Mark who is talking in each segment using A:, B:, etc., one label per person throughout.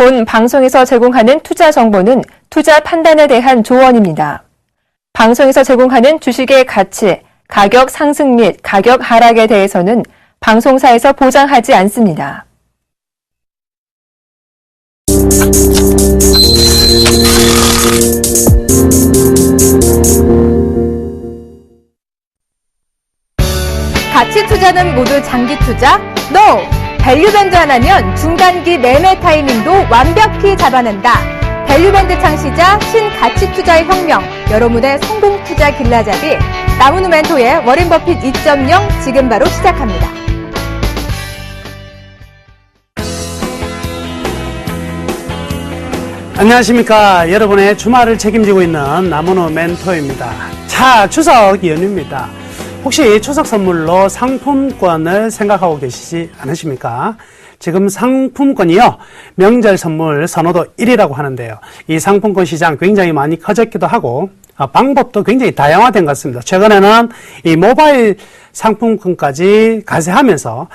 A: 본 방송에서 제공하는 투자 정보는 투자 판단에 대한 조언입니다. 방송에서 제공하는 주식의 가치, 가격 상승 및 가격 하락에 대해서는 방송사에서 보장하지 않습니다.
B: 가치 투자는 모두 장기 투자? NO! 밸류밴드 하나면 중단기 매매 타이밍도 완벽히 잡아낸다. 밸류밴드 창시자 신가치 투자의 혁명, 여러분의 성공 투자 길라잡이 나무누 멘토의 워렌 버핏 2.0 지금 바로 시작합니다.
C: 안녕하십니까. 여러분의 주말을 책임지고 있는 나무누 멘토입니다. 자, 추석 연휴입니다. 혹시 추석 선물로 상품권을 생각하고 계시지 않으십니까? 지금 상품권이요, 명절 선물 선호도 1위라고 하는데요. 이 상품권 시장 굉장히 많이 커졌기도 하고, 방법도 굉장히 다양화된 것 같습니다. 최근에는 이 모바일 상품권까지 가세하면서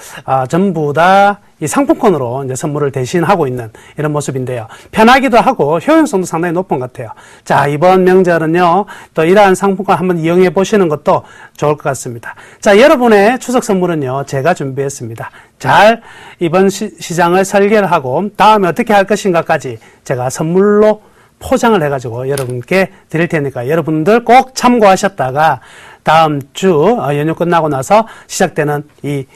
C: 전부 다 이 상품권으로 이제 선물을 대신하고 있는 이런 모습인데요. 편하기도 하고 효용성도 상당히 높은 것 같아요. 자, 이번 명절은요, 또 이러한 상품권 한번 이용해 보시는 것도 좋을 것 같습니다. 자, 여러분의 추석 선물은요, 제가 준비했습니다. 잘 이번 시장을 설계를 하고 다음에 어떻게 할 것인가까지 제가 선물로 포장을 해가지고 여러분께 드릴 테니까 여러분들 꼭 참고하셨다가 다음 주 연휴 끝나고 나서 시작되는 이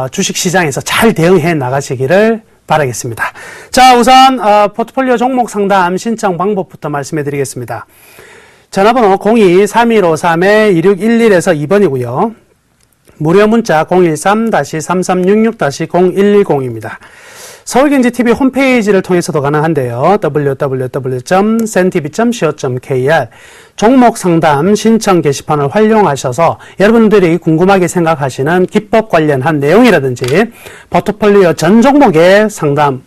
C: 주식시장에서 잘 대응해 나가시기를 바라겠습니다. 자, 우선 포트폴리오 종목 상담 신청 방법부터 말씀해 드리겠습니다. 전화번호 02-3153-2611에서 2번이고요. 무료 문자 013-3366-0110입니다. 서울경제TV 홈페이지를 통해서도 가능한데요. www.sentv.co.kr 종목 상담 신청 게시판을 활용하셔서 여러분들이 궁금하게 생각하시는 기법 관련한 내용이라든지 포트폴리오 전 종목의 상담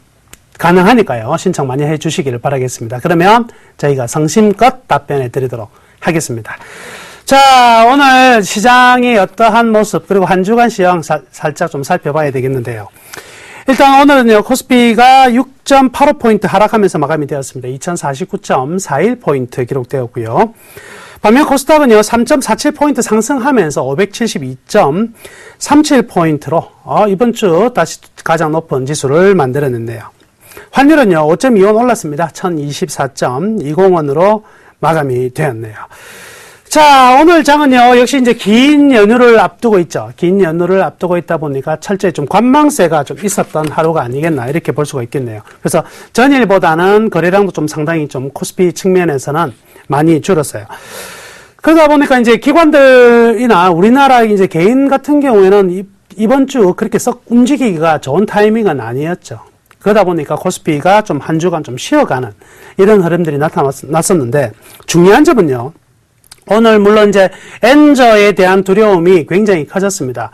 C: 가능하니까요. 신청 많이 해주시기를 바라겠습니다. 그러면 저희가 성심껏 답변해 드리도록 하겠습니다. 자, 오늘 시장이 어떠한 모습 그리고 한 주간 시황 살짝 좀 살펴봐야 되겠는데요. 일단 오늘은요, 코스피가 6.85포인트 하락하면서 마감이 되었습니다. 2049.41포인트 기록되었고요. 반면 코스닥은요, 3.47포인트 상승하면서 570.37포인트로 이번 주 다시 가장 높은 지수를 만들어냈네요. 환율은요, 5.25원 올랐습니다. 1024.20원으로 마감이 되었네요. 자, 오늘 장은요, 역시 이제 긴 연휴를 앞두고 있죠. 긴 연휴를 앞두고 있다 보니까 철저히 좀 관망세가 좀 있었던 하루가 아니겠나, 이렇게 볼 수가 있겠네요. 그래서 전일보다는 거래량도 좀 상당히 좀 코스피 측면에서는 많이 줄었어요. 그러다 보니까 이제 기관들이나 우리나라 이제 개인 같은 경우에는 이번 주 그렇게 썩 움직이기가 좋은 타이밍은 아니었죠. 그러다 보니까 코스피가 좀 한 주간 좀 쉬어가는 이런 흐름들이 나타났었는데, 중요한 점은요, 오늘 물론 이제 엔저에 대한 두려움이 굉장히 커졌습니다.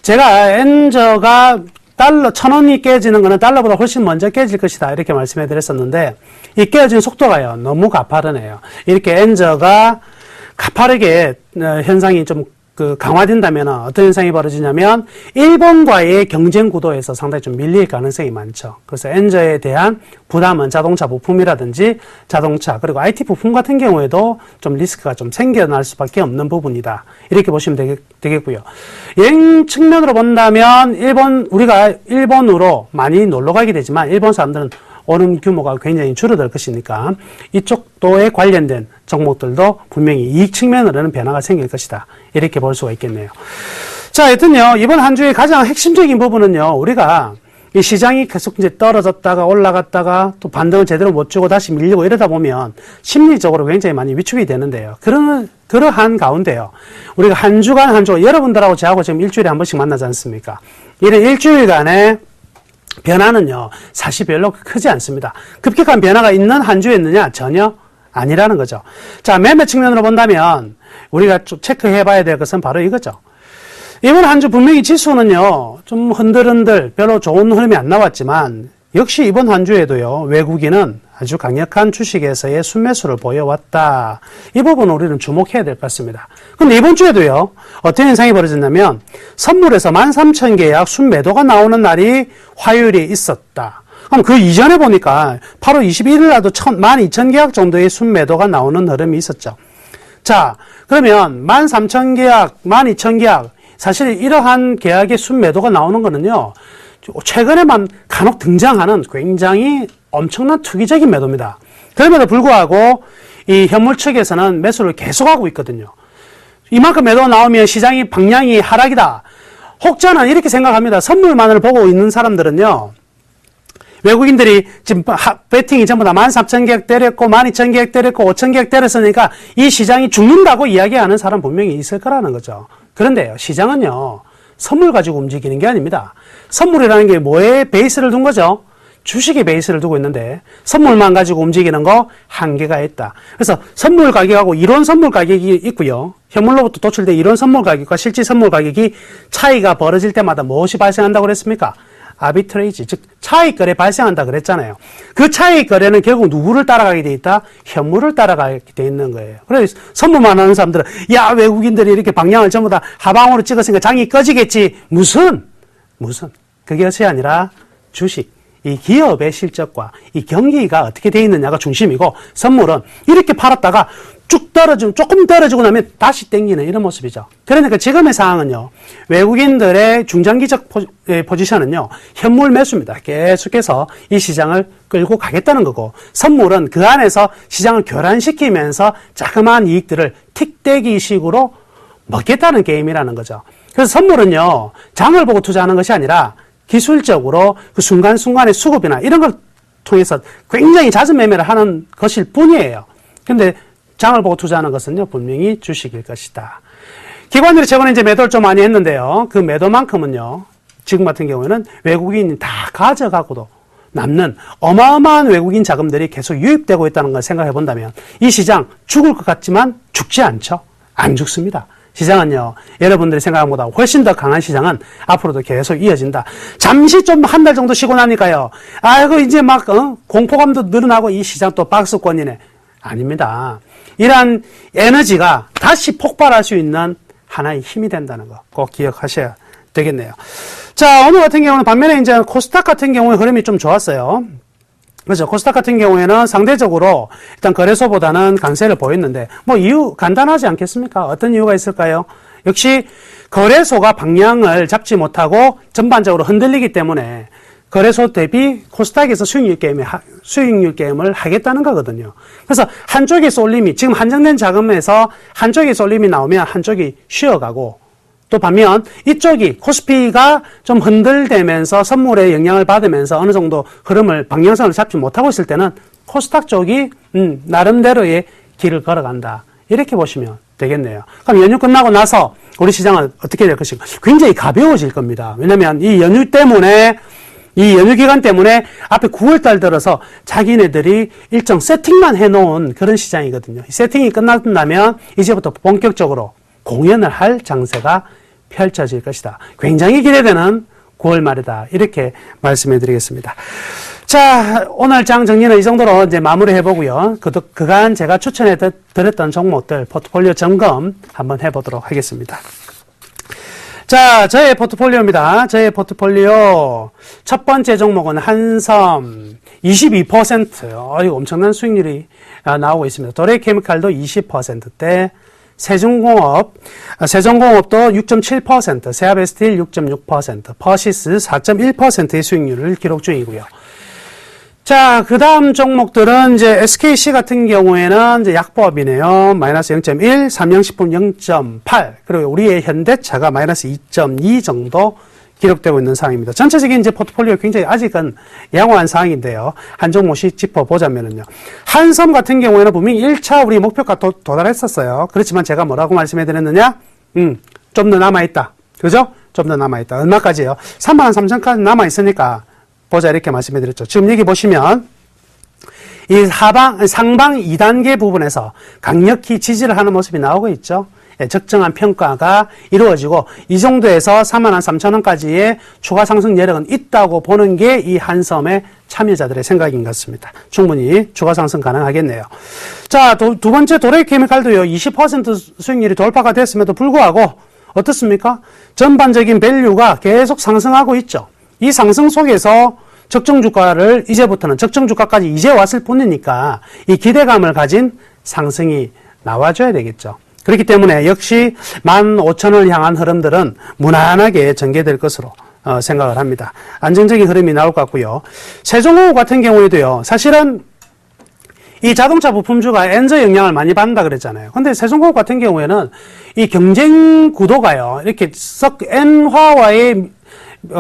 C: 제가 엔저가 달러 1,000원이 깨지는 거는 달러보다 훨씬 먼저 깨질 것이다, 이렇게 말씀해 드렸었는데, 이 깨지는 속도가요, 너무 가파르네요. 이렇게 엔저가 가파르게 현상이 좀 강화된다면 어떤 현상이 벌어지냐면 일본과의 경쟁 구도에서 상당히 좀 밀릴 가능성이 많죠. 그래서 엔저에 대한 부담은 자동차 부품이라든지 자동차 그리고 IT 부품 같은 경우에도 좀 리스크가 좀 생겨날 수밖에 없는 부분이다, 이렇게 보시면 되겠고요. 여행 측면으로 본다면 우리가 일본으로 많이 놀러 가게 되지만 일본 사람들은 오는 규모가 굉장히 줄어들 것이니까 이쪽도에 관련된 종목들도 분명히 이익 측면으로는 변화가 생길 것이다, 이렇게 볼 수가 있겠네요. 자, 여튼요, 이번 한 주의 가장 핵심적인 부분은요, 우리가 이 시장이 계속 이제 떨어졌다가 올라갔다가 또 반등을 제대로 못 주고 다시 밀리고 이러다 보면 심리적으로 굉장히 많이 위축이 되는데요. 그러한 가운데요, 우리가 한 주간 여러분들하고 저하고 지금 일주일에 한 번씩 만나지 않습니까? 이런 일주일간의 변화는요, 사실 별로 크지 않습니다. 급격한 변화가 있는 한 주였느냐? 전혀 아니라는 거죠. 자, 매매 측면으로 본다면 우리가 좀 체크해 봐야 될 것은 바로 이거죠. 이번 한 주 분명히 지수는요, 좀 흔들흔들 별로 좋은 흐름이 안 나왔지만 역시 이번 한 주에도요, 외국인은 아주 강력한 주식에서의 순매수를 보여왔다. 이 부분은 우리는 주목해야 될 것 같습니다. 근데 이번 주에도요, 어떤 현상이 벌어졌냐면 선물에서 13,000계약 순매도가 나오는 날이 화요일에 있었다. 그럼 그 이전에 보니까 8월 21일 날도 12,000계약 정도의 순매도가 나오는 흐름이 있었죠. 자, 그러면 13,000계약, 12,000계약, 사실 이러한 계약의 순매도가 나오는 거는요, 최근에만 간혹 등장하는 굉장히 엄청난 투기적인 매도입니다. 그럼에도 불구하고 이 현물 측에서는 매수를 계속하고 있거든요. 이만큼 매도가 나오면 시장이 방향이 하락이다. 혹자는 이렇게 생각합니다. 선물만을 보고 있는 사람들은요, 외국인들이 지금 배팅이 전부 다 13,000계약 때렸고 12,000계약 때렸고 5,000계약 때렸으니까 이 시장이 죽는다고 이야기하는 사람 분명히 있을 거라는 거죠. 그런데요, 시장은요, 선물 가지고 움직이는 게 아닙니다. 선물이라는 게 뭐에 베이스를 둔 거죠? 주식에 베이스를 두고 있는데 선물만 가지고 움직이는 거 한계가 있다. 그래서 선물 가격하고 이론 선물 가격이 있고요. 현물로부터 도출된 이론 선물 가격과 실제 선물 가격이 차이가 벌어질 때마다 무엇이 발생한다고 그랬습니까? 아비트레이지, 즉 차익 거래 발생한다 그랬잖아요. 그 차익 거래는 결국 누구를 따라가게 돼 있다? 현물을 따라가게 돼 있는 거예요. 그래서 선물만 하는 사람들은 야, 외국인들이 이렇게 방향을 전부 다 하방으로 찍었으니까 장이 꺼지겠지. 무슨 그것이 아니라 주식, 이 기업의 실적과 이 경기가 어떻게 돼 있느냐가 중심이고, 선물은 이렇게 팔았다가 쭉 떨어지고 조금 떨어지고 나면 다시 땡기는 이런 모습이죠. 그러니까 지금의 상황은요, 외국인들의 중장기적 포지션은요, 현물 매수입니다. 계속해서 이 시장을 끌고 가겠다는 거고, 선물은 그 안에서 시장을 교란시키면서 자그마한 이익들을 틱대기식으로 먹겠다는 게임이라는 거죠. 그래서 선물은요, 장을 보고 투자하는 것이 아니라 기술적으로 그 순간순간의 수급이나 이런 걸 통해서 굉장히 잦은 매매를 하는 것일 뿐이에요. 근데 장을 보고 투자하는 것은요, 분명히 주식일 것이다. 기관들이 최근에 이제 매도를 좀 많이 했는데요. 그 매도만큼은요, 지금 같은 경우에는 외국인이 다 가져가고도 남는 어마어마한 외국인 자금들이 계속 유입되고 있다는 걸 생각해 본다면 이 시장 죽을 것 같지만 죽지 않죠. 안 죽습니다. 시장은요, 여러분들이 생각한 것보다 훨씬 더 강한 시장은 앞으로도 계속 이어진다. 잠시 좀 한 달 정도 쉬고 나니까요, 아이고 이제 막 공포감도 늘어나고 이 시장 또 박스권이네. 아닙니다. 이러한 에너지가 다시 폭발할 수 있는 하나의 힘이 된다는 거 꼭 기억하셔야 되겠네요. 자, 오늘 같은 경우는 반면에 이제 코스닥 같은 경우에 흐름이 좀 좋았어요. 그렇죠. 코스닥 같은 경우에는 상대적으로 일단 거래소보다는 강세를 보였는데, 뭐 이유 간단하지 않겠습니까? 어떤 이유가 있을까요? 역시 거래소가 방향을 잡지 못하고 전반적으로 흔들리기 때문에 거래소 대비 코스닥에서 수익률 게임을 하겠다는 거거든요. 그래서 한쪽에 쏠림이, 지금 한정된 자금에서 한쪽에 쏠림이 나오면 한쪽이 쉬어가고, 또 반면 이쪽이 코스피가 좀 흔들대면서 선물의 영향을 받으면서 어느 정도 흐름을 방향성을 잡지 못하고 있을 때는 코스닥 쪽이 나름대로의 길을 걸어간다. 이렇게 보시면 되겠네요. 그럼 연휴 끝나고 나서 우리 시장은 어떻게 될 것인가? 굉장히 가벼워질 겁니다. 왜냐하면 이 연휴 기간 때문에 앞에 9월달 들어서 자기네들이 일정 세팅만 해놓은 그런 시장이거든요. 세팅이 끝난다면 이제부터 본격적으로 공연을 할 장세가 펼쳐질 것이다. 굉장히 기대되는 9월 말이다. 이렇게 말씀해 드리겠습니다. 자, 오늘 장 정리는 이 정도로 이제 마무리 해보고요. 그간 제가 추천해 드렸던 종목들 포트폴리오 점검 한번 해보도록 하겠습니다. 자, 저의 포트폴리오입니다. 저의 포트폴리오 첫 번째 종목은 한섬 22%. 이거 엄청난 수익률이 나오고 있습니다. 도레이케미칼도 20%대, 세종공업도 6.7%, 세아베스틸 6.6%, 퍼시스 4.1%의 수익률을 기록 중이고요. 자, 그 다음 종목들은 이제 SKC 같은 경우에는 이제 약보합이네요. 마이너스 0.1, 삼양식품 0.8, 그리고 우리의 현대차가 마이너스 2.2 정도 기록되고 있는 상황입니다. 전체적인 이제 포트폴리오 굉장히 아직은 양호한 상황인데요. 한 종목씩 짚어보자면은요. 한섬 같은 경우에는 분명히 1차 우리 목표가 도달했었어요. 그렇지만 제가 뭐라고 말씀해드렸느냐? 좀 더 남아있다. 그죠? 좀 더 남아있다. 얼마까지요? 33,000까지 남아있으니까 보자 이렇게 말씀해드렸죠. 지금 여기 보시면 이 상방 2단계 부분에서 강력히 지지를 하는 모습이 나오고 있죠. 적정한 평가가 이루어지고 이 정도에서 43,000원까지의 추가 상승 여력은 있다고 보는 게 이 한섬의 참여자들의 생각인 것 같습니다. 충분히 추가 상승 가능하겠네요. 자, 두 번째 도레이케미칼도요. 20% 수익률이 돌파가 됐음에도 불구하고 어떻습니까? 전반적인 밸류가 계속 상승하고 있죠. 이 상승 속에서 적정 주가를 이제부터는 적정 주가까지 이제 왔을 뿐이니까 이 기대감을 가진 상승이 나와줘야 되겠죠. 그렇기 때문에 역시 15,000원을 향한 흐름들은 무난하게 전개될 것으로 생각을 합니다. 안정적인 흐름이 나올 것 같고요. 세종호흡 같은 경우에도요. 사실은 이 자동차 부품주가 엔저 영향을 많이 받는다 그랬잖아요. 근데 세종호흡 같은 경우에는 이 경쟁 구도가요. 이렇게 썩 엔화와의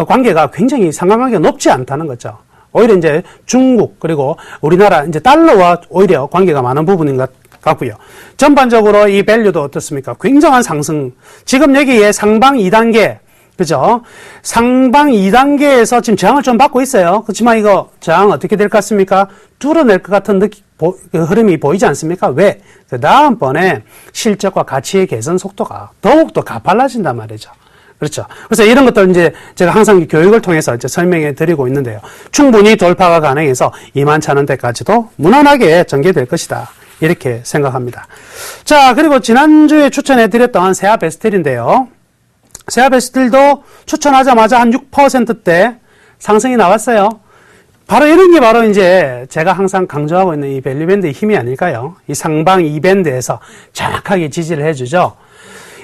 C: 관계가 굉장히 상관관계가 높지 않다는 거죠. 오히려 이제 중국 그리고 우리나라 이제 달러와 오히려 관계가 많은 부분인 것 같고요. 전반적으로 이 밸류도 어떻습니까? 굉장한 상승. 지금 여기에 상방 2단계, 그죠? 상방 2단계에서 지금 저항을 좀 받고 있어요. 그렇지만 이거 저항 어떻게 될 것 같습니까? 뚫어낼 것 같은 흐름이 보이지 않습니까? 왜? 그 다음번에 실적과 가치의 개선 속도가 더욱더 가팔라진단 말이죠. 그렇죠. 그래서 이런 것들 이제 제가 항상 교육을 통해서 이제 설명해 드리고 있는데요. 충분히 돌파가 가능해서 21,000원대까지도 무난하게 전개될 것이다. 이렇게 생각합니다. 자, 그리고 지난주에 추천해 드렸던 세아베스텔인데요. 세아베스텔도 추천하자마자 한 6%대 상승이 나왔어요. 바로 이런 게 바로 이제 제가 항상 강조하고 있는 이 밸류밴드의 힘이 아닐까요? 이 상방 2밴드에서 정확하게 지지를 해주죠.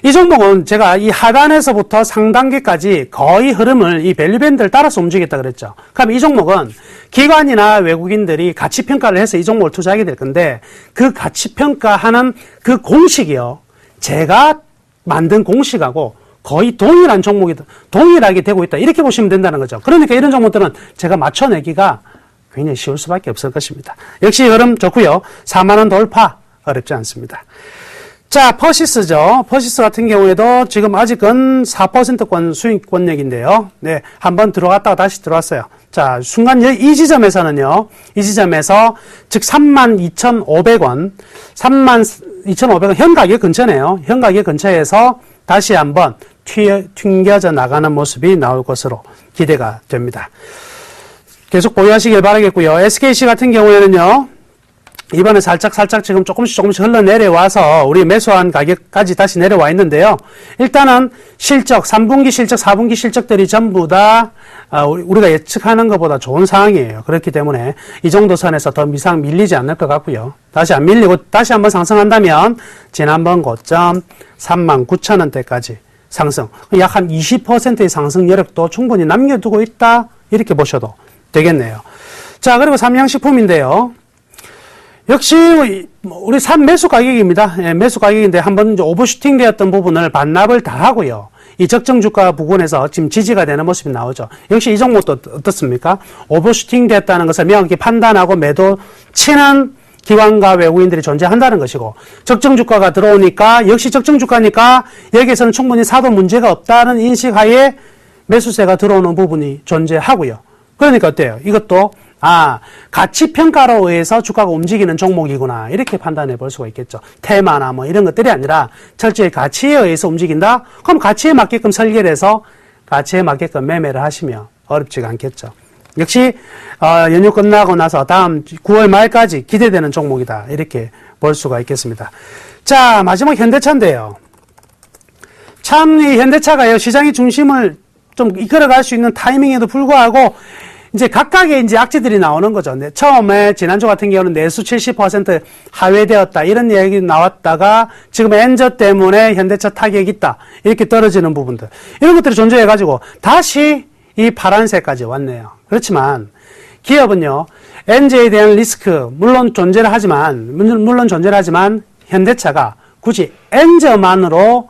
C: 이 종목은 제가 이 하단에서부터 상단계까지 거의 흐름을 이 밸류밴드를 따라서 움직였다 그랬죠. 그럼 이 종목은 기관이나 외국인들이 가치평가를 해서 이 종목을 투자하게 될 건데 그 가치평가하는 그 공식이요. 제가 만든 공식하고 거의 동일한 종목이 동일하게 되고 있다. 이렇게 보시면 된다는 거죠. 그러니까 이런 종목들은 제가 맞춰내기가 굉장히 쉬울 수밖에 없을 것입니다. 역시 흐름 좋고요. 4만원 돌파 어렵지 않습니다. 자, 퍼시스죠. 퍼시스 같은 경우에도 지금 아직은 4%권 수익권역인데요. 네, 한번 들어갔다가 다시 들어왔어요. 자, 순간 이 지점에서는요. 이 지점에서 즉 32,500원, 32,500원 현 가격 근처네요. 현 가격 근처에서 다시 한번 튕겨져 나가는 모습이 나올 것으로 기대가 됩니다. 계속 보유하시길 바라겠고요. SKC 같은 경우에는요. 이번에 살짝 지금 조금씩 흘러내려와서 우리 매수한 가격까지 다시 내려와 있는데요. 일단은 실적, 3분기 실적, 4분기 실적들이 전부 다 우리가 예측하는 것보다 좋은 상황이에요. 그렇기 때문에 이 정도 선에서 더 이상 밀리지 않을 것 같고요. 다시 안 밀리고 다시 한번 상승한다면 지난번 고점 39,000원대까지 상승, 약 한 20%의 상승 여력도 충분히 남겨두고 있다. 이렇게 보셔도 되겠네요. 자, 그리고 삼양식품인데요. 역시 우리 매수 가격입니다. 예, 매수 가격인데 한번 이제 오버슈팅 되었던 부분을 반납을 다 하고요. 이 적정 주가 부근에서 지금 지지가 되는 모습이 나오죠. 역시 이 종목도 어떻습니까? 오버슈팅 됐다는 것을 명확히 판단하고 매도 치는 기관과 외국인들이 존재한다는 것이고, 적정 주가가 들어오니까 역시 적정 주가니까 여기에서는 충분히 사도 문제가 없다는 인식하에 매수세가 들어오는 부분이 존재하고요. 그러니까 어때요? 이것도 가치평가로 의해서 주가가 움직이는 종목이구나. 이렇게 판단해 볼 수가 있겠죠. 테마나 뭐 이런 것들이 아니라 철저히 가치에 의해서 움직인다? 그럼 가치에 맞게끔 설계를 해서 가치에 맞게끔 매매를 하시면 어렵지가 않겠죠. 역시 연휴 끝나고 나서 다음 9월 말까지 기대되는 종목이다. 이렇게 볼 수가 있겠습니다. 자, 마지막 현대차인데요. 참 이 현대차가요. 시장의 중심을 좀 이끌어갈 수 있는 타이밍에도 불구하고 이제 각각의 이제 악재들이 나오는 거죠. 근데 처음에 지난주 같은 경우는 내수 70% 하회되었다. 이런 얘기 나왔다가 지금 엔저 때문에 현대차 타격이 있다. 이렇게 떨어지는 부분들. 이런 것들이 존재해가지고 다시 이 파란색까지 왔네요. 그렇지만 기업은요. 엔저에 대한 리스크 물론 존재를 하지만 현대차가 굳이 엔저만으로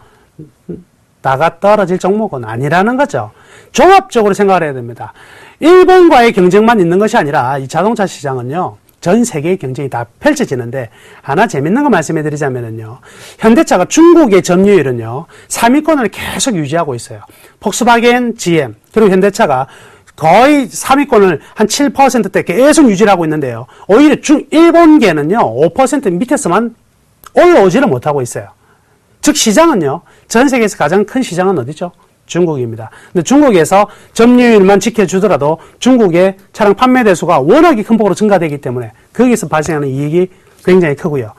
C: 나가 떨어질 종목은 아니라는 거죠. 종합적으로 생각을 해야 됩니다. 일본과의 경쟁만 있는 것이 아니라 이 자동차 시장은요. 전 세계의 경쟁이 다 펼쳐지는데 하나 재밌는 거 말씀해 드리자면요. 현대차가 중국의 점유율은요. 3위권을 계속 유지하고 있어요. 폭스바겐, GM 그리고 현대차가 거의 3위권을 한 7%대 계속 유지를 하고 있는데요. 오히려 일본계는요. 5% 밑에서만 올라오지를 못하고 있어요. 즉 시장은요. 전 세계에서 가장 큰 시장은 어디죠? 중국입니다. 근데 중국에서 점유율만 지켜주더라도 중국의 차량 판매 대수가 워낙에 큰 폭으로 증가되기 때문에 거기서 발생하는 이익이 굉장히 크고요.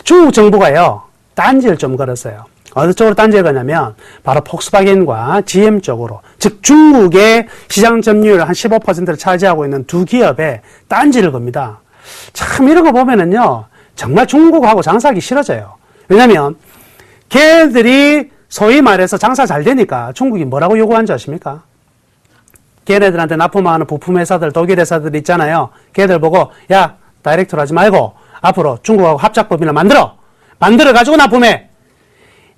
C: 중국 정부가요. 딴지를 좀 걸었어요. 어느 쪽으로 딴지를 가냐면 바로 폭스바겐과 GM 쪽으로, 즉 중국의 시장 점유율 한 15%를 차지하고 있는 두 기업에 딴지를 겁니다. 참 이런 거 보면은요 정말 중국하고 장사하기 싫어져요. 왜냐면 걔네들이 소위 말해서 장사 잘 되니까 중국이 뭐라고 요구한 줄 아십니까? 걔네들한테 납품하는 부품 회사들, 독일 회사들 있잖아요. 걔네들 보고 야 다이렉트로 하지 말고 앞으로 중국하고 합작법인을 만들어 가지고 납품해,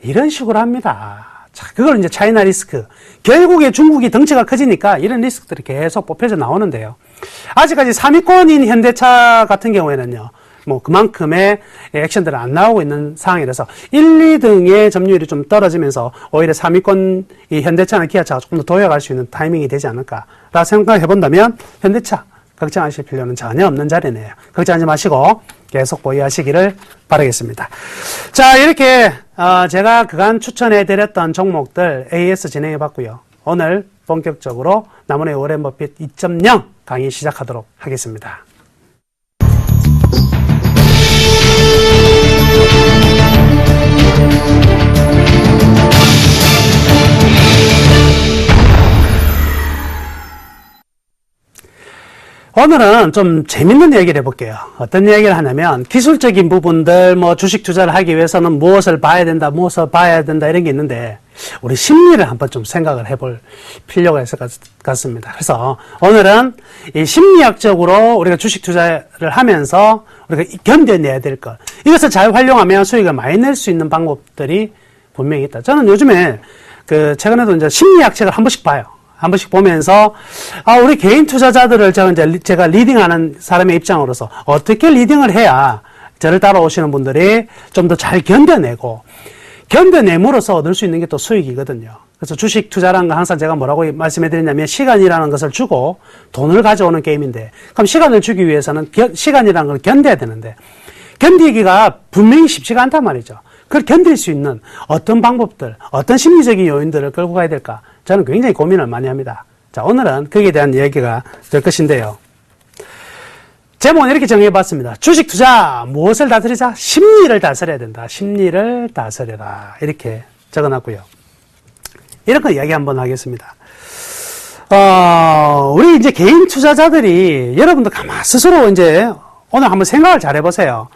C: 이런 식으로 합니다. 자, 그걸 이제 차이나 리스크. 결국에 중국이 덩치가 커지니까 이런 리스크들이 계속 뽑혀져 나오는데요. 아직까지 3위권인 현대차 같은 경우에는요, 뭐 그만큼의 액션들은 안 나오고 있는 상황이라서 1, 2등의 점유율이 좀 떨어지면서 오히려 3위권 이 현대차나 기아차가 조금 더 도약할 수 있는 타이밍이 되지 않을까라고 생각해 본다면 현대차 걱정하실 필요는 전혀 없는 자리네요. 걱정하지 마시고 계속 보유하시기를 바라겠습니다. 자, 이렇게 제가 그간 추천해 드렸던 종목들 AS 진행해 봤고요. 오늘 본격적으로 나무의 워렌 버핏 2.0 강의 시작하도록 하겠습니다. 오늘은 좀 재밌는 얘기를 해볼게요. 어떤 얘기를 하냐면 기술적인 부분들, 뭐 주식 투자를 하기 위해서는 무엇을 봐야 된다, 무엇을 봐야 된다 이런 게 있는데 우리 심리를 한번 좀 생각을 해볼 필요가 있을 것 같습니다. 그래서 오늘은 이 심리학적으로 우리가 주식 투자를 하면서 우리가 견뎌내야 될 것, 이것을 잘 활용하면 수익을 많이 낼 수 있는 방법들이 분명히 있다. 저는 요즘에 최근에도 이제 심리학 책을 한 번씩 봐요. 한 번씩 보면서 우리 개인 투자자들을 제가 리딩하는 사람의 입장으로서 어떻게 리딩을 해야 저를 따라오시는 분들이 좀 더 잘 견뎌내므로써 얻을 수 있는 게 또 수익이거든요. 그래서 주식 투자라는 건 항상 제가 뭐라고 말씀해 드렸냐면 시간이라는 것을 주고 돈을 가져오는 게임인데, 그럼 시간을 주기 위해서는 시간이라는 걸 견뎌야 되는데 견디기가 분명히 쉽지가 않단 말이죠. 그걸 견딜 수 있는 어떤 방법들, 어떤 심리적인 요인들을 끌고 가야 될까? 저는 굉장히 고민을 많이 합니다. 자, 오늘은 거기에 대한 얘기가 될 것인데요. 제목은 이렇게 정해봤습니다. 주식 투자, 무엇을 다스리자? 심리를 다스려야 된다. 심리를 다스려라. 이렇게 적어놨고요. 이런 거 이야기 한번 하겠습니다. 우리 이제 개인 투자자들이 여러분도 스스로 이제 오늘 한번 생각을 잘 해보세요.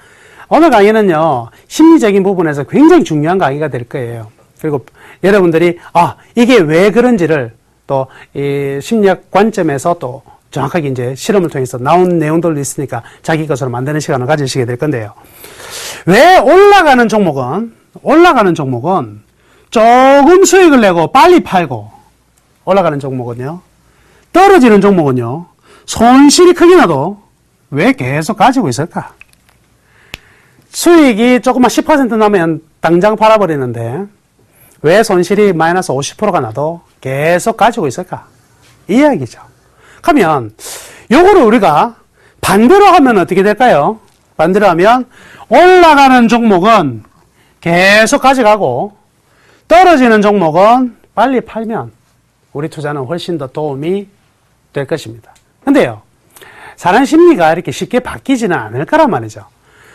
C: 오늘 강의는요, 심리적인 부분에서 굉장히 중요한 강의가 될 거예요. 그리고 여러분들이 이게 왜 그런지를 또 이 심리학 관점에서 또 정확하게 이제 실험을 통해서 나온 내용들도 있으니까 자기 것으로 만드는 시간을 가지시게 될 건데요. 왜 올라가는 종목은 조금 수익을 내고 빨리 팔고, 올라가는 종목은요, 떨어지는 종목은요, 손실이 크게 나도 왜 계속 가지고 있을까? 수익이 조금만 10% 나면 당장 팔아버리는데 왜 손실이 마이너스 50%가 나도 계속 가지고 있을까? 이 이야기죠. 그러면 요거를 우리가 반대로 하면 어떻게 될까요? 반대로 하면 올라가는 종목은 계속 가져가고 떨어지는 종목은 빨리 팔면 우리 투자는 훨씬 더 도움이 될 것입니다. 근데요, 사람 심리가 이렇게 쉽게 바뀌지는 않을 거란 말이죠.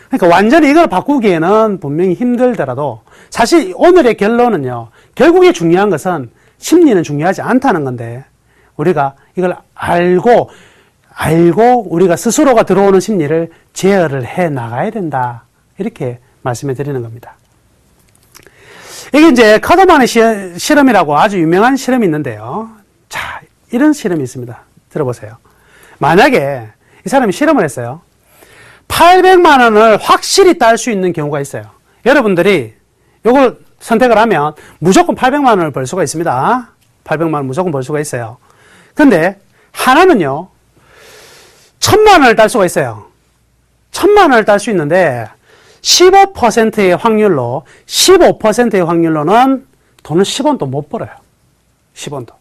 C: 그러니까 완전히 이걸 바꾸기에는 분명히 힘들더라도 사실 오늘의 결론은요, 결국에 중요한 것은 심리는 중요하지 않다는 건데 우리가 이걸 알고 우리가 스스로가 들어오는 심리를 제어를 해 나가야 된다. 이렇게 말씀해 드리는 겁니다. 이게 이제 카더만의 실험이라고 아주 유명한 실험이 있는데요. 자, 이런 실험이 있습니다. 들어보세요. 만약에 이 사람이 실험을 했어요. 800만 원을 확실히 딸 수 있는 경우가 있어요. 여러분들이 이걸 선택을 하면 무조건 800만 원을 벌 수가 있습니다. 800만 원 무조건 벌 수가 있어요. 근데 하나는요, 1000만 원을 딸 수가 있어요. 1000만 원을 딸 수 있는데 15%의 확률로 15%의 확률로는 돈을 10원도 못 벌어요. 10원도.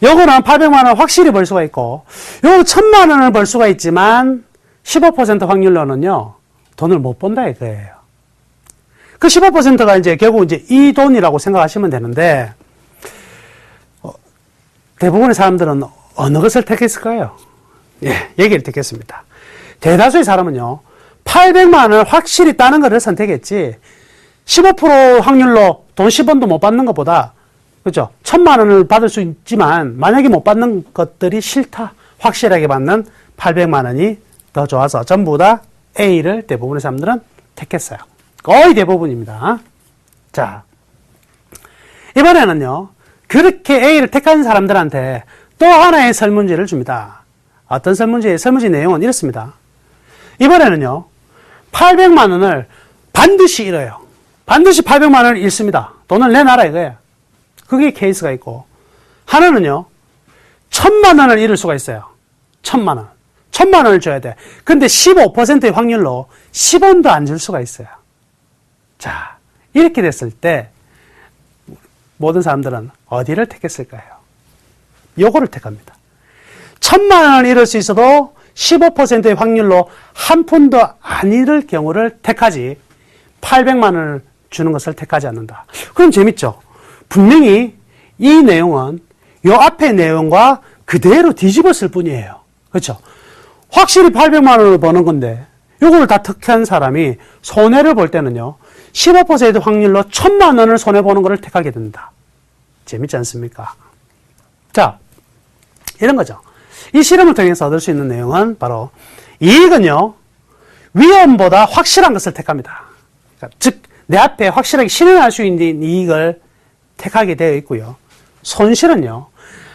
C: 요거는 800만 원 확실히 벌 수가 있고, 요거 1000만 원을 벌 수가 있지만 15% 확률로는요, 돈을 못 번다 이거예요. 그 15%가 이제 결국 이제 이 돈이라고 생각하시면 되는데, 대부분의 사람들은 어느 것을 택했을까요? 예, 얘기를 택했습니다. 대다수의 사람은요, 800만 원을 확실히 따는 것을 선택했지, 15% 확률로 돈 10원도 못 받는 것보다, 그죠? 1,000만 원을 받을 수 있지만, 만약에 못 받는 것들이 싫다. 확실하게 받는 800만 원이 더 좋아서 전부 다 A를 대부분의 사람들은 택했어요. 거의 대부분입니다. 자, 이번에는요, 그렇게 A를 택한 사람들한테 또 하나의 설문지를 줍니다. 어떤 설문지? 설문지 내용은 이렇습니다. 이번에는요, 800만 원을 반드시 잃어요. 반드시 800만 원을 잃습니다. 돈을 내놔라 이거예요. 그게 케이스가 있고, 하나는요, 1,000만 원을 잃을 수가 있어요. 1,000만 원. 1,000만 원을 줘야 돼. 근데 15%의 확률로 10원도 안 줄 수가 있어요. 자, 이렇게 됐을 때 모든 사람들은 어디를 택했을까요? 요거를 택합니다. 1,000만 원을 잃을 수 있어도 15%의 확률로 한 푼도 안 잃을 경우를 택하지 800만 원을 주는 것을 택하지 않는다. 그럼 재밌죠? 분명히 이 내용은 요 앞의 내용과 그대로 뒤집었을 뿐이에요. 그렇죠? 확실히 800만 원을 버는 건데 요거를 다 택한 사람이 손해를 볼 때는요. 15% 확률로 1,000만 원을 손해보는 것을 택하게 된다. 재밌지 않습니까? 자, 이런 거죠. 이 실험을 통해서 얻을 수 있는 내용은 바로 이익은요. 위험보다 확실한 것을 택합니다. 그러니까 즉, 내 앞에 확실하게 실현할 수 있는 이익을 택하게 되어 있고요. 손실은요.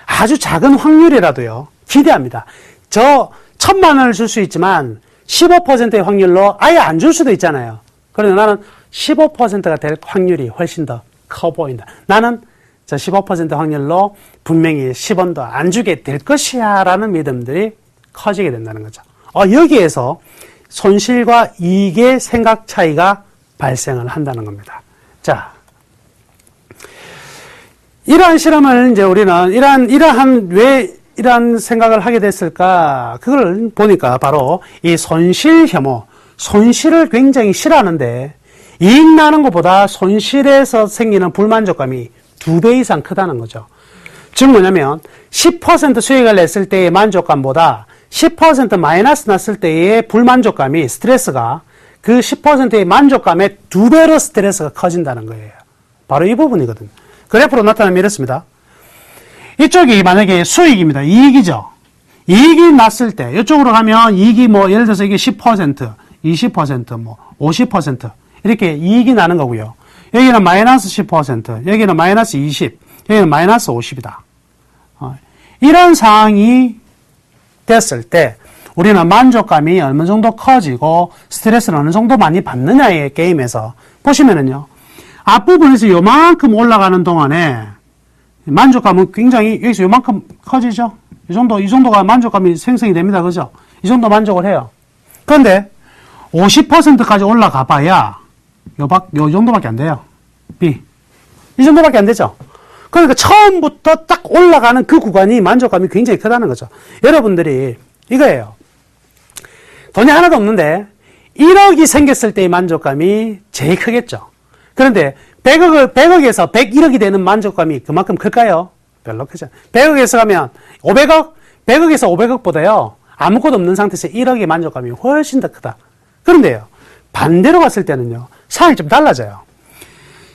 C: 아주 작은 확률이라도요. 기대합니다. 저 1,000만 원을 줄 수 있지만 15%의 확률로 아예 안 줄 수도 있잖아요. 그래서 나는 15%가 될 확률이 훨씬 더 커 보인다. 나는 저 15% 확률로 분명히 10원도 안 주게 될 것이야 라는 믿음들이 커지게 된다는 거죠. 여기에서 손실과 이익의 생각 차이가 발생을 한다는 겁니다. 자, 이러한 실험을 이제 우리는 왜 이러한 생각을 하게 됐을까? 그걸 보니까 바로 이 손실 혐오, 손실을 굉장히 싫어하는데 이익 나는 것보다 손실에서 생기는 불만족감이 2배 이상 크다는 거죠. 즉 뭐냐면 10% 수익을 냈을 때의 만족감보다 10% 마이너스 났을 때의 불만족감이 스트레스가 그 10%의 만족감의 2배로 스트레스가 커진다는 거예요. 바로 이 부분이거든요. 그래프로 나타나면 이렇습니다. 이쪽이 만약에 수익입니다. 이익이죠. 이익이 났을 때 이쪽으로 가면 이익이 예를 들어서 이게 10%, 20%, 50% 이렇게 이익이 나는 거고요. 여기는 마이너스 10%, 여기는 마이너스 20, 여기는 마이너스 50이다. 이런 상황이 됐을 때 우리는 만족감이 어느 정도 커지고 스트레스를 어느 정도 많이 받느냐의 게임에서 보시면은요. 앞부분에서 요만큼 올라가는 동안에 만족감은 굉장히 여기서 요만큼 커지죠. 이 정도가 만족감이 생성이 됩니다. 그죠? 이 정도 만족을 해요. 그런데 50%까지 올라가 봐야 요 정도밖에 안 돼요. B. 이 정도밖에 안 되죠. 그러니까 처음부터 딱 올라가는 그 구간이 만족감이 굉장히 크다는 거죠. 여러분들이 이거예요. 돈이 하나도 없는데 1억이 생겼을 때의 만족감이 제일 크겠죠. 그런데 100억에서 101억이 되는 만족감이 그만큼 클까요? 별로 크죠. 100억에서 가면 500억, 100억에서 500억보다요. 아무것도 없는 상태에서 1억의 만족감이 훨씬 더 크다. 그런데요. 반대로 갔을 때는요. 상황이 좀 달라져요.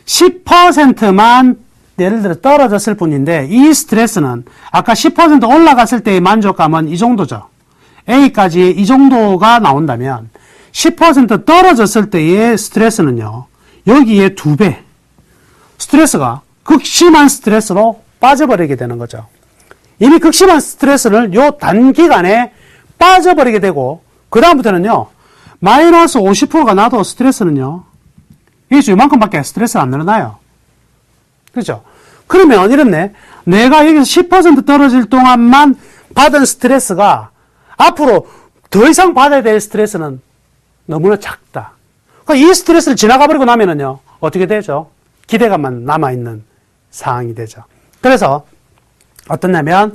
C: 10%만 예를 들어 떨어졌을 뿐인데 이 스트레스는 아까 10% 올라갔을 때의 만족감은 이 정도죠. A까지 이 정도가 나온다면 10% 떨어졌을 때의 스트레스는요. 여기에 2배. 스트레스가 극심한 스트레스로 빠져버리게 되는 거죠. 이미 극심한 스트레스를 요 단기간에 빠져버리게 되고 그 다음부터는요. 마이너스 50%가 나도 스트레스는요. 여기서 요만큼밖에 스트레스가 안 늘어나요. 그렇죠? 그러면 이렇네. 내가 여기서 10% 떨어질 동안만 받은 스트레스가 앞으로 더 이상 받아야 될 스트레스는 너무나 작다. 그러니까 이 스트레스를 지나가 버리고 나면은요. 어떻게 되죠? 기대감만 남아있는 상황이 되죠. 그래서 어떠냐면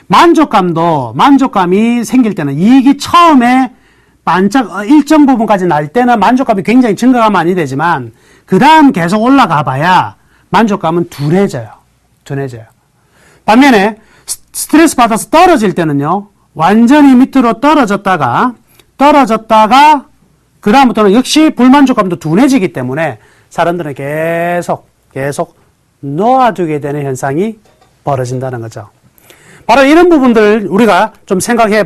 C: 만족감이 생길 때는 이익이 처음에 일정 부분까지 날 때는 만족감이 굉장히 증가가 많이 되지만 그 다음 계속 올라가 봐야 만족감은 둔해져요. 반면에 스트레스 받아서 떨어질 때는요. 완전히 밑으로 떨어졌다가 그 다음부터는 역시 불만족감도 둔해지기 때문에 사람들은 계속 놓아두게 되는 현상이 벌어진다는 거죠. 바로 이런 부분들 우리가 좀 생각해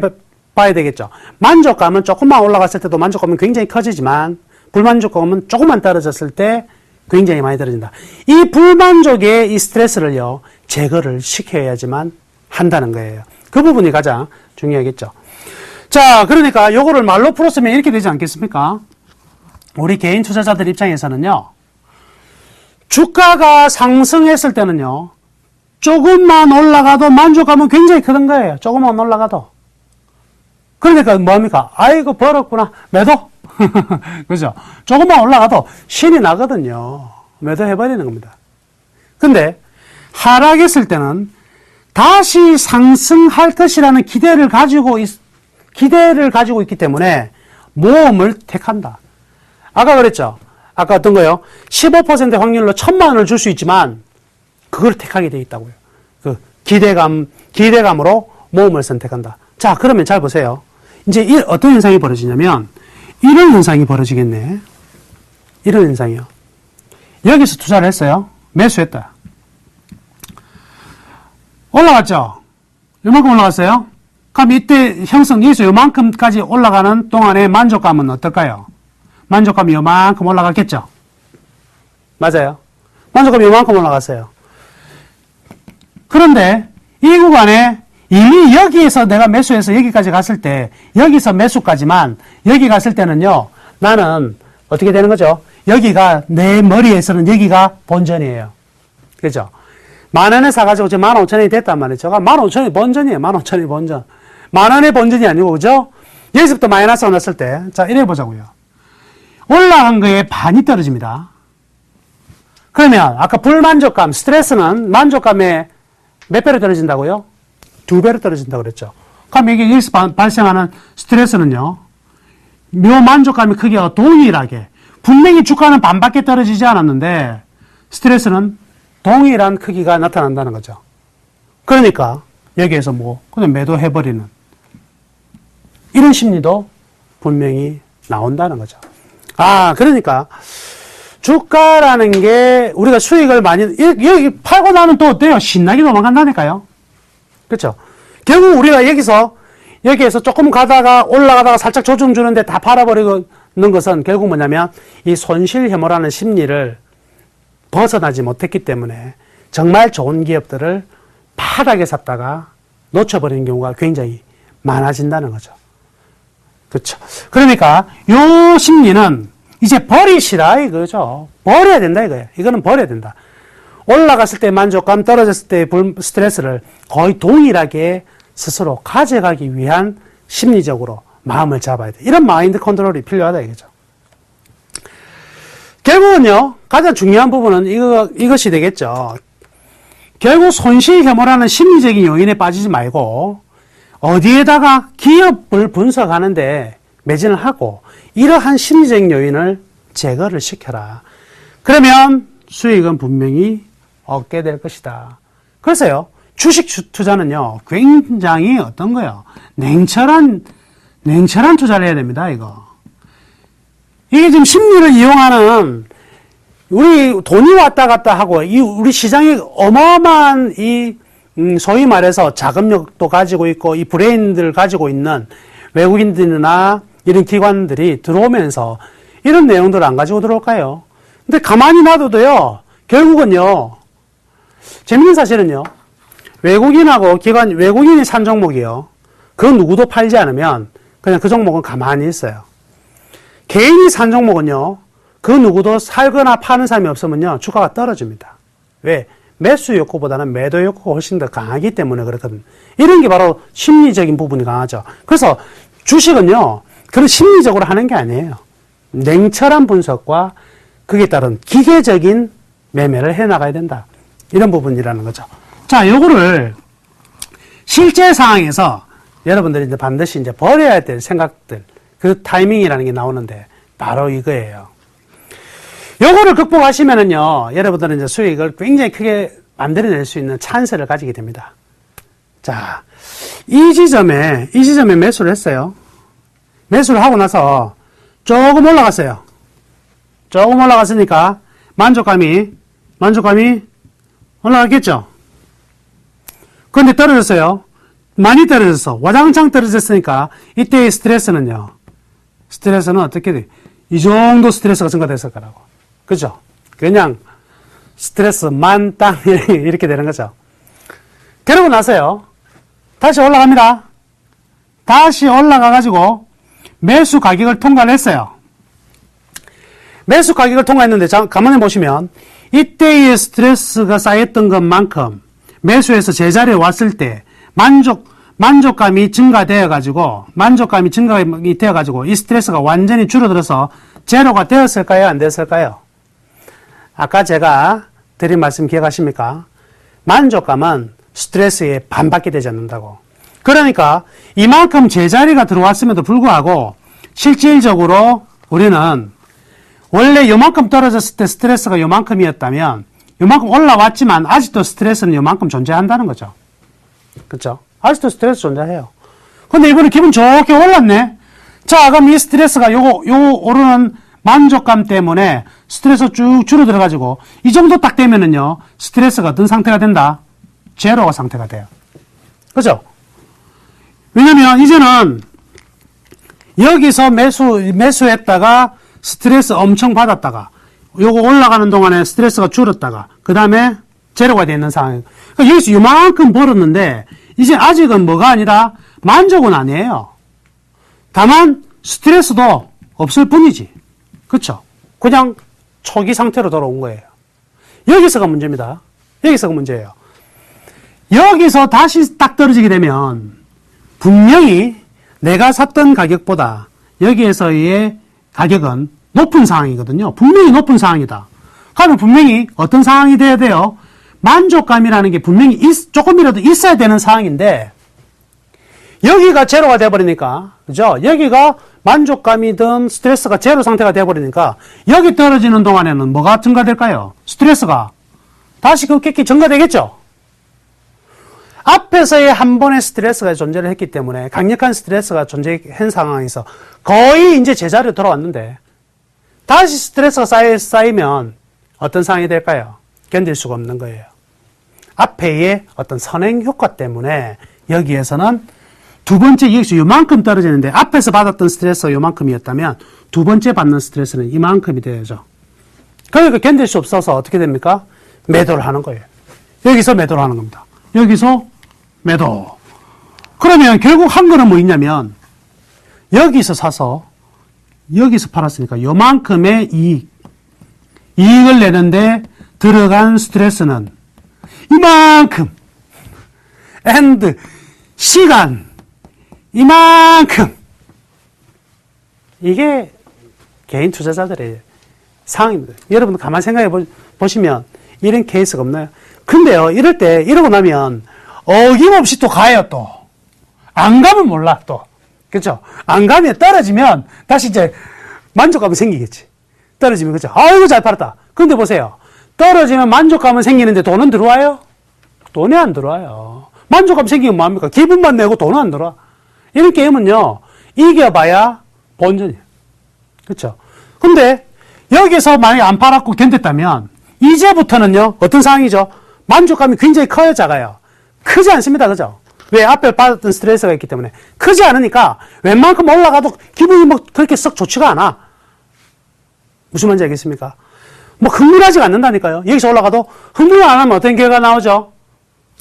C: 봐야 되겠죠. 만족감은 조금만 올라갔을 때도 만족감은 굉장히 커지지만 불만족감은 조금만 떨어졌을 때 굉장히 많이 떨어진다. 이 불만족의 이 스트레스를요, 제거를 시켜야지만 한다는 거예요. 그 부분이 가장 중요하겠죠. 자, 그러니까 요거를 말로 풀었으면 이렇게 되지 않겠습니까? 우리 개인 투자자들 입장에서는요, 주가가 상승했을 때는요, 조금만 올라가도 만족감은 굉장히 크던 거예요. 조금만 올라가도. 그러니까 뭡니까? 아이고, 벌었구나. 매도? 그죠? 조금만 올라가도 신이 나거든요. 매도해버리는 겁니다. 근데 하락했을 때는 다시 상승할 것이라는 기대를 가지고 있기 때문에 모험을 택한다. 아까 그랬죠? 아까 어떤 거요? 15% 확률로 1,000만 원을 줄 수 있지만 그걸 택하게 돼 있다고요. 그 기대감으로 모험을 선택한다. 자, 그러면 잘 보세요. 이제 어떤 현상이 벌어지냐면 이런 현상이 벌어지겠네. 이런 현상이요. 여기서 투자를 했어요. 매수했다. 올라갔죠? 요만큼 올라갔어요? 그럼 이때 형성돼서 요만큼까지 올라가는 동안의 만족감은 어떨까요? 만족감이 요만큼 올라갔겠죠? 맞아요. 만족감이 요만큼 올라갔어요. 그런데 이 구간에 이미 여기에서 내가 매수해서 여기까지 갔을 때, 여기서 매수까지만, 여기 갔을 때는요, 나는 어떻게 되는 거죠? 여기가, 내 머리에서는 여기가 본전이에요. 그죠? 10,000원에 사가지고 지금 15,000원이 됐단 말이죠. 15,000원이 본전이에요. 15,000원이 본전. 10,000원의 본전이 아니고, 그죠? 여기서부터 마이너스가 났을 때, 자, 이래 보자고요. 올라간 거에 반이 떨어집니다. 그러면, 아까 불만족감, 스트레스는 만족감에 몇 배로 떨어진다고요? 2배로 떨어진다고 그랬죠. 그럼 이게 여기서 발생하는 스트레스는요, 묘만족감의 크기와 동일하게, 분명히 주가는 반밖에 떨어지지 않았는데, 스트레스는 동일한 크기가 나타난다는 거죠. 그러니까, 여기에서 그냥 매도해버리는, 이런 심리도 분명히 나온다는 거죠. 그러니까, 주가라는 게, 우리가 수익을 많이, 여기 팔고 나면 또 어때요? 신나게 도망간다니까요. 그렇죠? 결국 우리가 여기에서 조금 가다가 올라가다가 살짝 조정 주는데 다 팔아버리는 것은 결국 뭐냐면 이 손실 혐오라는 심리를 벗어나지 못했기 때문에 정말 좋은 기업들을 바닥에 샀다가 놓쳐버리는 경우가 굉장히 많아진다는 거죠. 그렇죠? 그러니까 요 심리는 이제 버리시라 이거죠. 버려야 된다 이거예요. 이거는 버려야 된다. 올라갔을 때 만족감, 떨어졌을 때 스트레스를 거의 동일하게 스스로 가져가기 위한 심리적으로 마음을 잡아야 돼. 이런 마인드 컨트롤이 필요하다 이거죠. 결국은요, 가장 중요한 부분은 이것이 되겠죠. 결국 손실 혐오라는 심리적인 요인에 빠지지 말고 어디에다가 기업을 분석하는데 매진을 하고 이러한 심리적인 요인을 제거를 시켜라. 그러면 수익은 분명히 얻게 될 것이다. 그래서요, 주식 투자는요, 굉장히 어떤 거요? 냉철한 투자를 해야 됩니다, 이거. 이게 지금 심리를 이용하는, 우리 돈이 왔다 갔다 하고, 우리 시장에 어마어마한 소위 말해서 자금력도 가지고 있고, 이 브레인들을 가지고 있는 외국인들이나 이런 기관들이 들어오면서 이런 내용들을 안 가지고 들어올까요? 근데 가만히 놔둬도요, 결국은요, 재밌는 사실은요, 외국인이 산 종목이요, 그 누구도 팔지 않으면 그냥 그 종목은 가만히 있어요. 개인이 산 종목은요, 그 누구도 살거나 파는 사람이 없으면요, 주가가 떨어집니다. 왜? 매수 욕구보다는 매도 욕구가 훨씬 더 강하기 때문에 그렇거든요. 이런 게 바로 심리적인 부분이 강하죠. 그래서 주식은요, 그런 심리적으로 하는 게 아니에요. 냉철한 분석과 그에 따른 기계적인 매매를 해나가야 된다. 이런 부분이라는 거죠. 자, 요거를 실제 상황에서 여러분들이 이제 반드시 이제 버려야 될 생각들, 그 타이밍이라는 게 나오는데 바로 이거예요. 요거를 극복하시면은요, 여러분들은 이제 수익을 굉장히 크게 만들어낼 수 있는 찬스를 가지게 됩니다. 자, 이 지점에 매수를 했어요. 매수를 하고 나서 조금 올라갔어요. 조금 올라갔으니까 만족감이 올라갔겠죠? 그런데 떨어졌어요. 많이 떨어졌어. 와장창 떨어졌으니까 이때의 스트레스는 어떻게 돼? 이 정도 스트레스가 증가됐을 거라고. 그죠? 그냥 스트레스 만땅 이렇게 되는 거죠. 그러고 나서요. 다시 올라갑니다. 다시 올라가가지고 매수 가격을 통과를 했어요. 매수 가격을 통과했는데 가만히 보시면 이때의 스트레스가 쌓였던 것만큼 매수해서 제자리에 왔을 때 만족감이 증가되어가지고 이 스트레스가 완전히 줄어들어서 제로가 되었을까요? 안 되었을까요? 아까 제가 드린 말씀 기억하십니까? 만족감은 스트레스에 반밖에 되지 않는다고. 그러니까 이만큼 제자리가 들어왔음에도 불구하고 실질적으로 우리는 원래 요만큼 떨어졌을 때 스트레스가 요만큼이었다면 요만큼 올라왔지만 아직도 스트레스는 요만큼 존재한다는 거죠. 그렇죠? 아직도 스트레스 존재해요. 근데 이번에 기분 좋게 올랐네. 자, 그럼 이 스트레스가 요거 오르는 만족감 때문에 스트레스 쭉 줄어들어가지고 이 정도 딱 되면은요 스트레스가 어떤 상태가 된다? 제로가 상태가 돼요. 그죠? 왜냐면 이제는 여기서 매수했다가 스트레스 엄청 받았다가 요거 올라가는 동안에 스트레스가 줄었다가 그 다음에 제로가 되는 상황. 그러니까 여기서 요만큼 벌었는데 이제 아직은 뭐가 아니라 만족은 아니에요. 다만 스트레스도 없을 뿐이지. 그쵸? 그냥 초기 상태로 돌아온 거예요. 여기서가 문제입니다. 여기서가 문제예요. 여기서 다시 딱 떨어지게 되면 분명히 내가 샀던 가격보다 여기에서의 가격은 높은 상황이거든요. 분명히 높은 상황이다. 그러면 분명히 어떤 상황이 돼야 돼요? 만족감이라는 게 분명히 조금이라도 있어야 되는 상황인데 여기가 제로가 돼버리니까, 그죠? 여기가 만족감이든 스트레스가 제로 상태가 돼버리니까 여기 떨어지는 동안에는 뭐가 증가될까요? 스트레스가 다시 급격히 증가되겠죠? 앞에서의 한 번의 스트레스가 존재를 했기 때문에 강력한 스트레스가 존재한 상황에서 거의 이제 제자리로 돌아왔는데 다시 스트레스가 쌓이면 어떤 상황이 될까요? 견딜 수가 없는 거예요. 앞에의 어떤 선행 효과 때문에 여기에서는 두 번째 여기서 요만큼 떨어지는데 앞에서 받았던 스트레스가 요만큼이었다면 두 번째 받는 스트레스는 이만큼이 되죠. 그러니까 견딜 수 없어서 어떻게 됩니까? 매도를 하는 거예요. 여기서 매도를 하는 겁니다. 여기서 매도. 그러면 결국 한 거는 뭐 있냐면 여기서 사서 여기서 팔았으니까 요만큼의 이익을 내는데 들어간 스트레스는 이만큼 and 시간 이만큼. 이게 개인 투자자들의 상황입니다. 여러분들 가만히 생각해 보시면 이런 케이스가 없나요? 근데요, 이럴 때 이러고 나면 어김없이 또 가요. 또 안 가면 몰라. 또 그렇죠? 안 가면 떨어지면 다시 이제 만족감이 생기겠지. 떨어지면 그렇죠? 아이고 잘 팔았다. 근데 보세요. 떨어지면 만족감은 생기는데 돈은 들어와요? 돈이 안 들어와요. 만족감 생기면 뭐합니까? 기분만 내고 돈은 안 들어와. 이런 게임은요, 이겨봐야 본전이에요. 그렇죠? 근데 여기서 만약에 안 팔았고 견뎠다면 이제부터는요, 어떤 상황이죠? 만족감이 굉장히 커요, 작아요? 크지 않습니다. 그죠? 왜? 앞에 받았던 스트레스가 있기 때문에. 크지 않으니까 웬만큼 올라가도 기분이 뭐 그렇게 썩 좋지가 않아. 무슨 말인지 알겠습니까? 뭐 흥분하지가 않는다니까요. 여기서 올라가도 흥분을 안 하면 어떤 결과가 나오죠?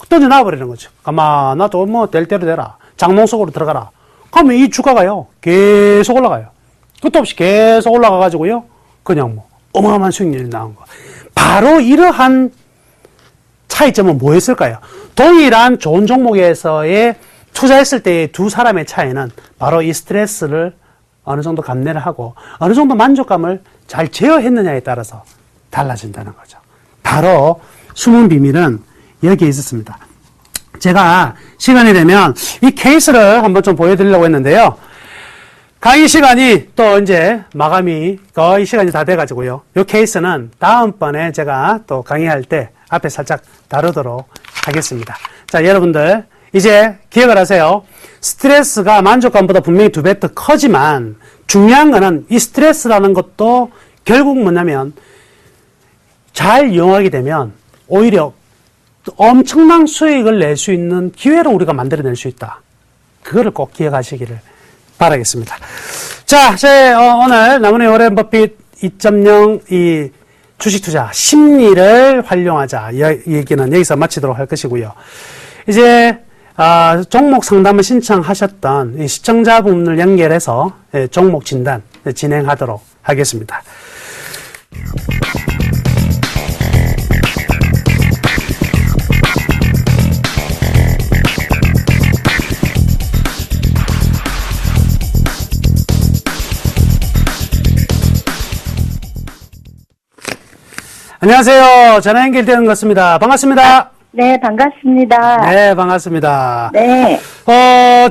C: 던져놔버리는 거죠. 가만 놔도 뭐 될 대로 되라. 장롱 속으로 들어가라. 그러면 이 주가가요, 계속 올라가요. 끝도 없이 계속 올라가가지고요, 그냥 뭐 어마어마한 수익률이 나온 거. 바로 이러한 차이점은 뭐였을까요? 동일한 좋은 종목에서의 투자했을 때의 두 사람의 차이는 바로 이 스트레스를 어느 정도 감내를 하고 어느 정도 만족감을 잘 제어했느냐에 따라서 달라진다는 거죠. 바로 숨은 비밀은 여기에 있었습니다. 제가 시간이 되면 이 케이스를 한번 좀 보여드리려고 했는데요. 강의 시간이 또 이제 마감이 거의 시간이 다 돼가지고요. 이 케이스는 다음번에 제가 또 강의할 때 앞에 살짝 다루도록 하겠습니다. 자, 여러분들 이제 기억을 하세요. 스트레스가 만족감보다 분명히 2배 더 커지만 중요한 거는 이 스트레스라는 것도 결국 뭐냐면 잘 이용하게 되면 오히려 엄청난 수익을 낼 수 있는 기회를 우리가 만들어낼 수 있다. 그거를 꼭 기억하시기를 바라겠습니다. 자, 오늘 나문의 워렌 버핏 2.0 이 주식 투자 심리를 활용하자 얘기는 여기서 마치도록 할 것이고요. 이제 종목 상담을 신청하셨던 이 시청자분을 연결해서 종목 진단 진행하도록 하겠습니다. 안녕하세요. 전화 연결되는 것 같습니다. 반갑습니다.
D: 네, 반갑습니다.
C: 네, 반갑습니다.
D: 네,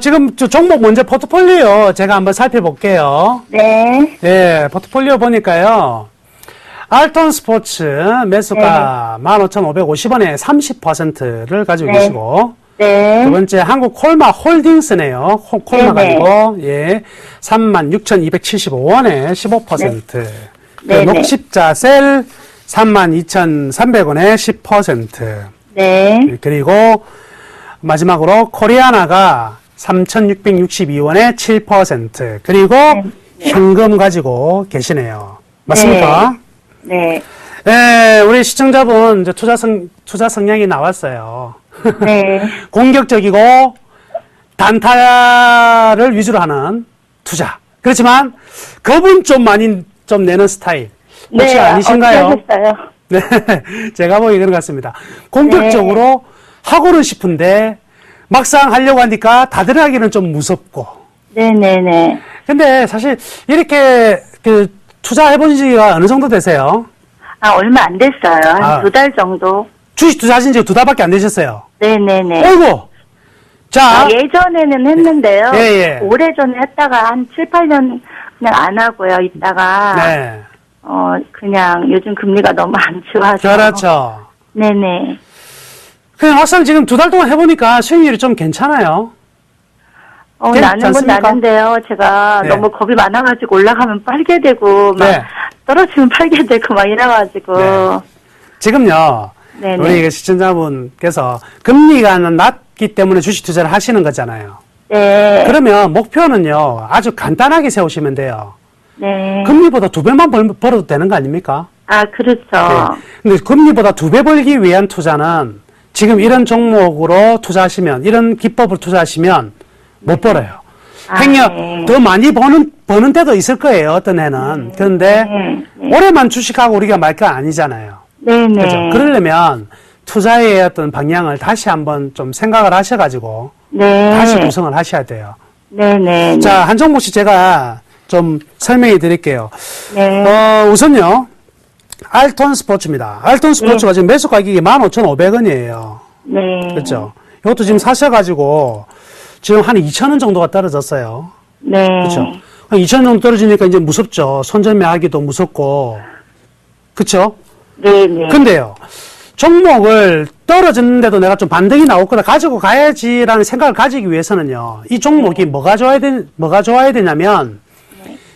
C: 지금 종목 먼저 포트폴리오 제가 한번 살펴볼게요.
D: 네,
C: 네, 포트폴리오 보니까요. 알톤 스포츠 매수가 15,550원에 30%를 가지고
D: 네.
C: 계시고,
D: 네,
C: 두 번째 한국 콜마 홀딩스네요. 콜마
D: 네네.
C: 가지고, 36,275원에 15%.
D: 네네.
C: 녹십자 셀 32,300원에 10%.
D: 네,
C: 그리고 마지막으로 코리아나가 3,662원에 7%. 그리고 현금 가지고 계시네요. 맞습니까?
D: 네,
C: 네, 우리 시청자분 이제 투자 성향이 나왔어요.
D: 네,
C: 공격적이고 단타를 위주로 하는 투자. 그렇지만 겁은 좀 많이 좀 내는 스타일. 혹시 아니신가요?
D: 어떻게 하셨어요?
C: 네, 제가 보기 그런 것 같습니다. 공격적으로 하고는 싶은데 막상 하려고 하니까 다들 하기는 좀 무섭고.
D: 네네네.
C: 근데 사실 이렇게 투자해본 지가 어느 정도 되세요?
D: 얼마 안 됐어요. 한
C: 아.
D: 2달 정도?
C: 주식 투자하신 지 2달밖에 안 되셨어요.
D: 네네네.
C: 어이구! 자,
D: 예전에는 했는데요.
C: 예, 예.
D: 오래전에 했다가 한 7, 8년 그냥 안 하고요. 있다가.
C: 네.
D: 그냥 요즘 금리가 너무 안 좋아서.
C: 그렇죠.
D: 네네.
C: 그냥 막상 지금 2달 동안 해보니까 수익률이 좀 괜찮아요.
D: 나는 건
C: 괜찮습니까?
D: 나는데요. 제가
C: 네.
D: 너무 겁이 많아가지고 올라가면 팔게 되고, 막
C: 네.
D: 떨어지면 팔게 되고, 막 이래가지고.
C: 네. 지금요,
D: 네네.
C: 우리 그 시청자분께서 금리가 낮기 때문에 주식 투자를 하시는 거잖아요.
D: 네.
C: 그러면 목표는요, 아주 간단하게 세우시면 돼요.
D: 네.
C: 금리보다 2배만 벌어도 되는 거 아닙니까?
D: 그렇죠.
C: 네. 근데 금리보다 2배 벌기 위한 투자는 지금 이런 종목으로 투자하시면, 이런 기법으로 투자하시면 못 벌어요. 행여
D: 네.
C: 더 많이 버는 때도 있을 거예요, 어떤 해는. 그런데
D: 네.
C: 올해만 주식하고 우리가 말 거 아니잖아요.
D: 네네.
C: 그죠? 그러려면 투자의 어떤 방향을 다시 한번 좀 생각을 하셔가지고
D: 네.
C: 다시 구성을 하셔야 돼요.
D: 네네.
C: 자, 한 종목씩 제가 좀 설명해 드릴게요.
D: 네.
C: 우선요, 알톤 스포츠입니다. 알톤 스포츠가 지금 매수 가격이 15,500원이에요.
D: 네.
C: 그렇죠? 이것도 지금 사셔가지고 지금 한 2,000원 정도가 떨어졌어요.
D: 네.
C: 그렇죠? 한 2,000원 정도 떨어지니까 이제 무섭죠. 손절매하기도 무섭고. 그렇죠?
D: 네네.
C: 근데요, 종목을 떨어졌는데도 내가 좀 반등이 나올 거다 가지고 가야지라는 생각을 가지기 위해서는요, 이 종목이 뭐가 좋아야 되냐면,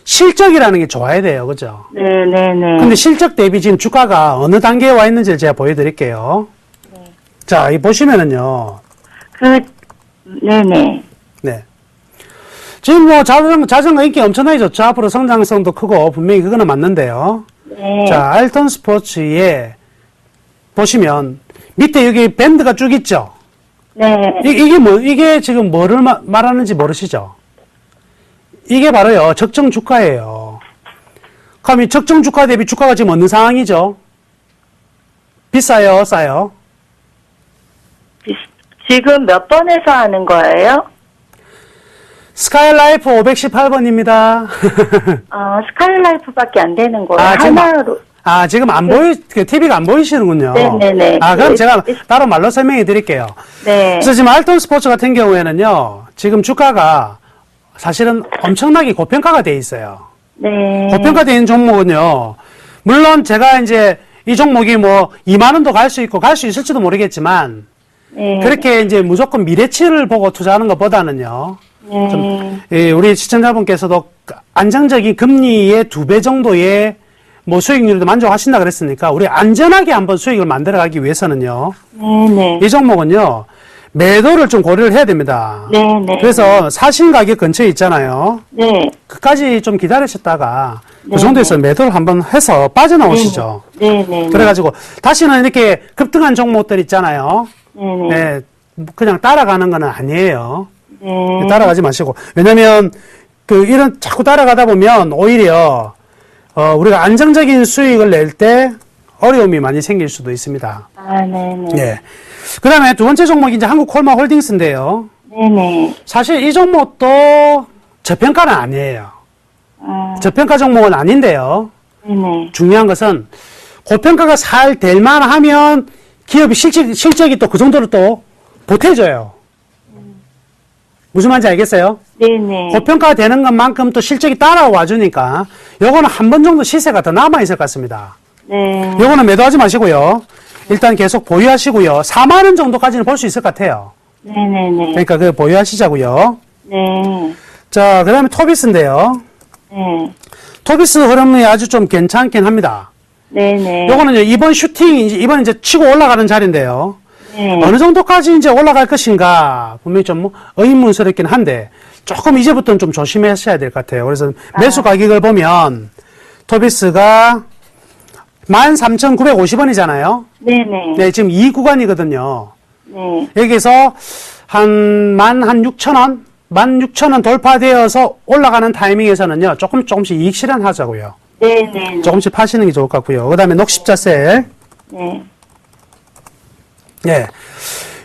C: 실적이라는 게 좋아야 돼요. 그죠?
D: 네네네.
C: 근데 실적 대비 지금 주가가 어느 단계에 와 있는지를 제가 보여드릴게요. 자, 이 보시면은요,
D: 네네.
C: 네. 지금 뭐 자전거 인기 엄청나게 좋죠. 앞으로 성장성도 크고, 분명히 그거는 맞는데요.
D: 네.
C: 자, 알톤 스포츠에 보시면 밑에 여기 밴드가 쭉 있죠.
D: 네.
C: 이게 지금 뭐를 말하는지 모르시죠? 이게 바로요, 적정 주가예요. 그럼 이 적정 주가 대비 주가가 지금 어느 상황이죠? 비싸요, 싸요?
D: 지금 몇 번에서 하는 거예요?
C: 스카이라이프 518번입니다.
D: 스카이라이프밖에 안 되는 거예요.
C: 지금,
D: 하나로.
C: 지금 안 TV가 안 보이시는군요.
D: 네네네.
C: 그럼 제가 따로 말로 설명해 드릴게요.
D: 네.
C: 그래서 지금 알톤 스포츠 같은 경우에는요, 지금 주가가 사실은 엄청나게 고평가가 돼 있어요.
D: 네.
C: 고평가되어 있는 종목은요, 물론 제가 이제 이 종목이 뭐 2만원도 갈 수 있고 갈 수 있을지도 모르겠지만,
D: 네.
C: 그렇게 이제 무조건 미래치를 보고 투자하는 것보다는요,
D: 네.
C: 좀, 우리 시청자분께서도 안정적인 금리의 2배 정도의 뭐 수익률도 만족하신다 그랬으니까 우리 안전하게 한번 수익을 만들어가기 위해서는요.
D: 네네.
C: 이 종목은요. 매도를 좀 고려를 해야 됩니다.
D: 네네.
C: 그래서 사신 가격 근처에 있잖아요.
D: 네.
C: 끝까지 좀 기다리셨다가 그
D: 네네.
C: 정도에서 매도를 한번 해서 빠져나오시죠.
D: 네네.
C: 그래가지고 다시는 이렇게 급등한 종목들 있잖아요.
D: 네네.
C: 네, 그냥 따라가는 건 아니에요.
D: 네.
C: 따라가지 마시고. 왜냐면 이런 자꾸 따라가다 보면 오히려 우리가 안정적인 수익을 낼 때 어려움이 많이 생길 수도 있습니다.
D: 아, 네네.
C: 예. 그 다음에 두 번째 종목이 이제 한국콜마홀딩스인데요.
D: 네네.
C: 사실 이 종목도 저평가는 아니에요.
D: 아,
C: 저평가 종목은 아닌데요.
D: 네네.
C: 중요한 것은 고평가가 살 될만 하면 기업이 실적이 또 그 정도로 또 보태줘요. 무슨 말인지 알겠어요?
D: 네네.
C: 고평가가 되는 것만큼 또 실적이 따라와 주니까 요거는 한 번 정도 시세가 더 남아있을 것 같습니다.
D: 네.
C: 요거는 매도하지 마시고요. 일단 계속 보유하시고요. 4만 원 정도까지는 볼 수 있을 것 같아요.
D: 네네네.
C: 그러니까 그 보유하시자고요.
D: 네.
C: 자, 그 다음에 토비스인데요.
D: 네.
C: 토비스 흐름이 아주 좀 괜찮긴 합니다.
D: 네네.
C: 요거는 이번 이번 이제 치고 올라가는 자리인데요.
D: 네.
C: 어느 정도까지 이제 올라갈 것인가 분명히 좀 의문스럽긴 한데 조금 이제부터는 좀 조심하셔야 될 것 같아요. 그래서 매수 가격을 보면 토비스가 13,950원이잖아요.
D: 네네.
C: 네, 지금 이 구간이거든요.
D: 네.
C: 여기서 한 16,000원, 16,000원 돌파되어서 올라가는 타이밍에서는요, 조금씩 이익 실현하자고요.
D: 네네.
C: 조금씩 파시는 게 좋을 것 같고요. 그 다음에 녹십자셀.
D: 네.
C: 예.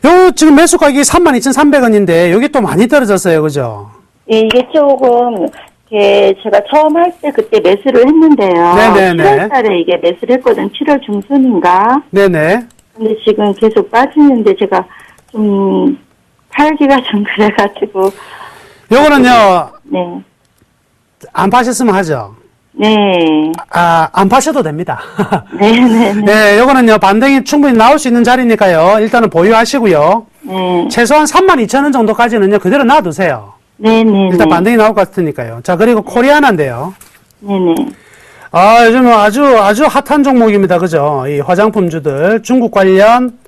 C: 요, 지금 매수 가격이 32,300원인데, 여기 또 많이 떨어졌어요. 그죠?
D: 예, 이게 조금, 제가 처음 할 때 그때 매수를 했는데요.
C: 네네네.
D: 7월 달에 이게 매수를 했거든. 7월 중순인가?
C: 네네.
D: 근데 지금 계속 빠지는데 제가 좀 팔기가 좀 그래가지고.
C: 요거는요,
D: 네.
C: 안 파셨으면 하죠.
D: 네.
C: 안 파셔도 됩니다.
D: 네네네.
C: 네, 요거는요, 반등이 충분히 나올 수 있는 자리니까요. 일단은 보유하시고요.
D: 네.
C: 최소한 32,000원 정도까지는요, 그대로 놔두세요.
D: 네네.
C: 일단 반등이 나올 것 같으니까요. 자, 그리고 코리아나인데요.
D: 네네.
C: 요즘 아주 핫한 종목입니다. 그죠? 이 화장품주들, 중국 관련,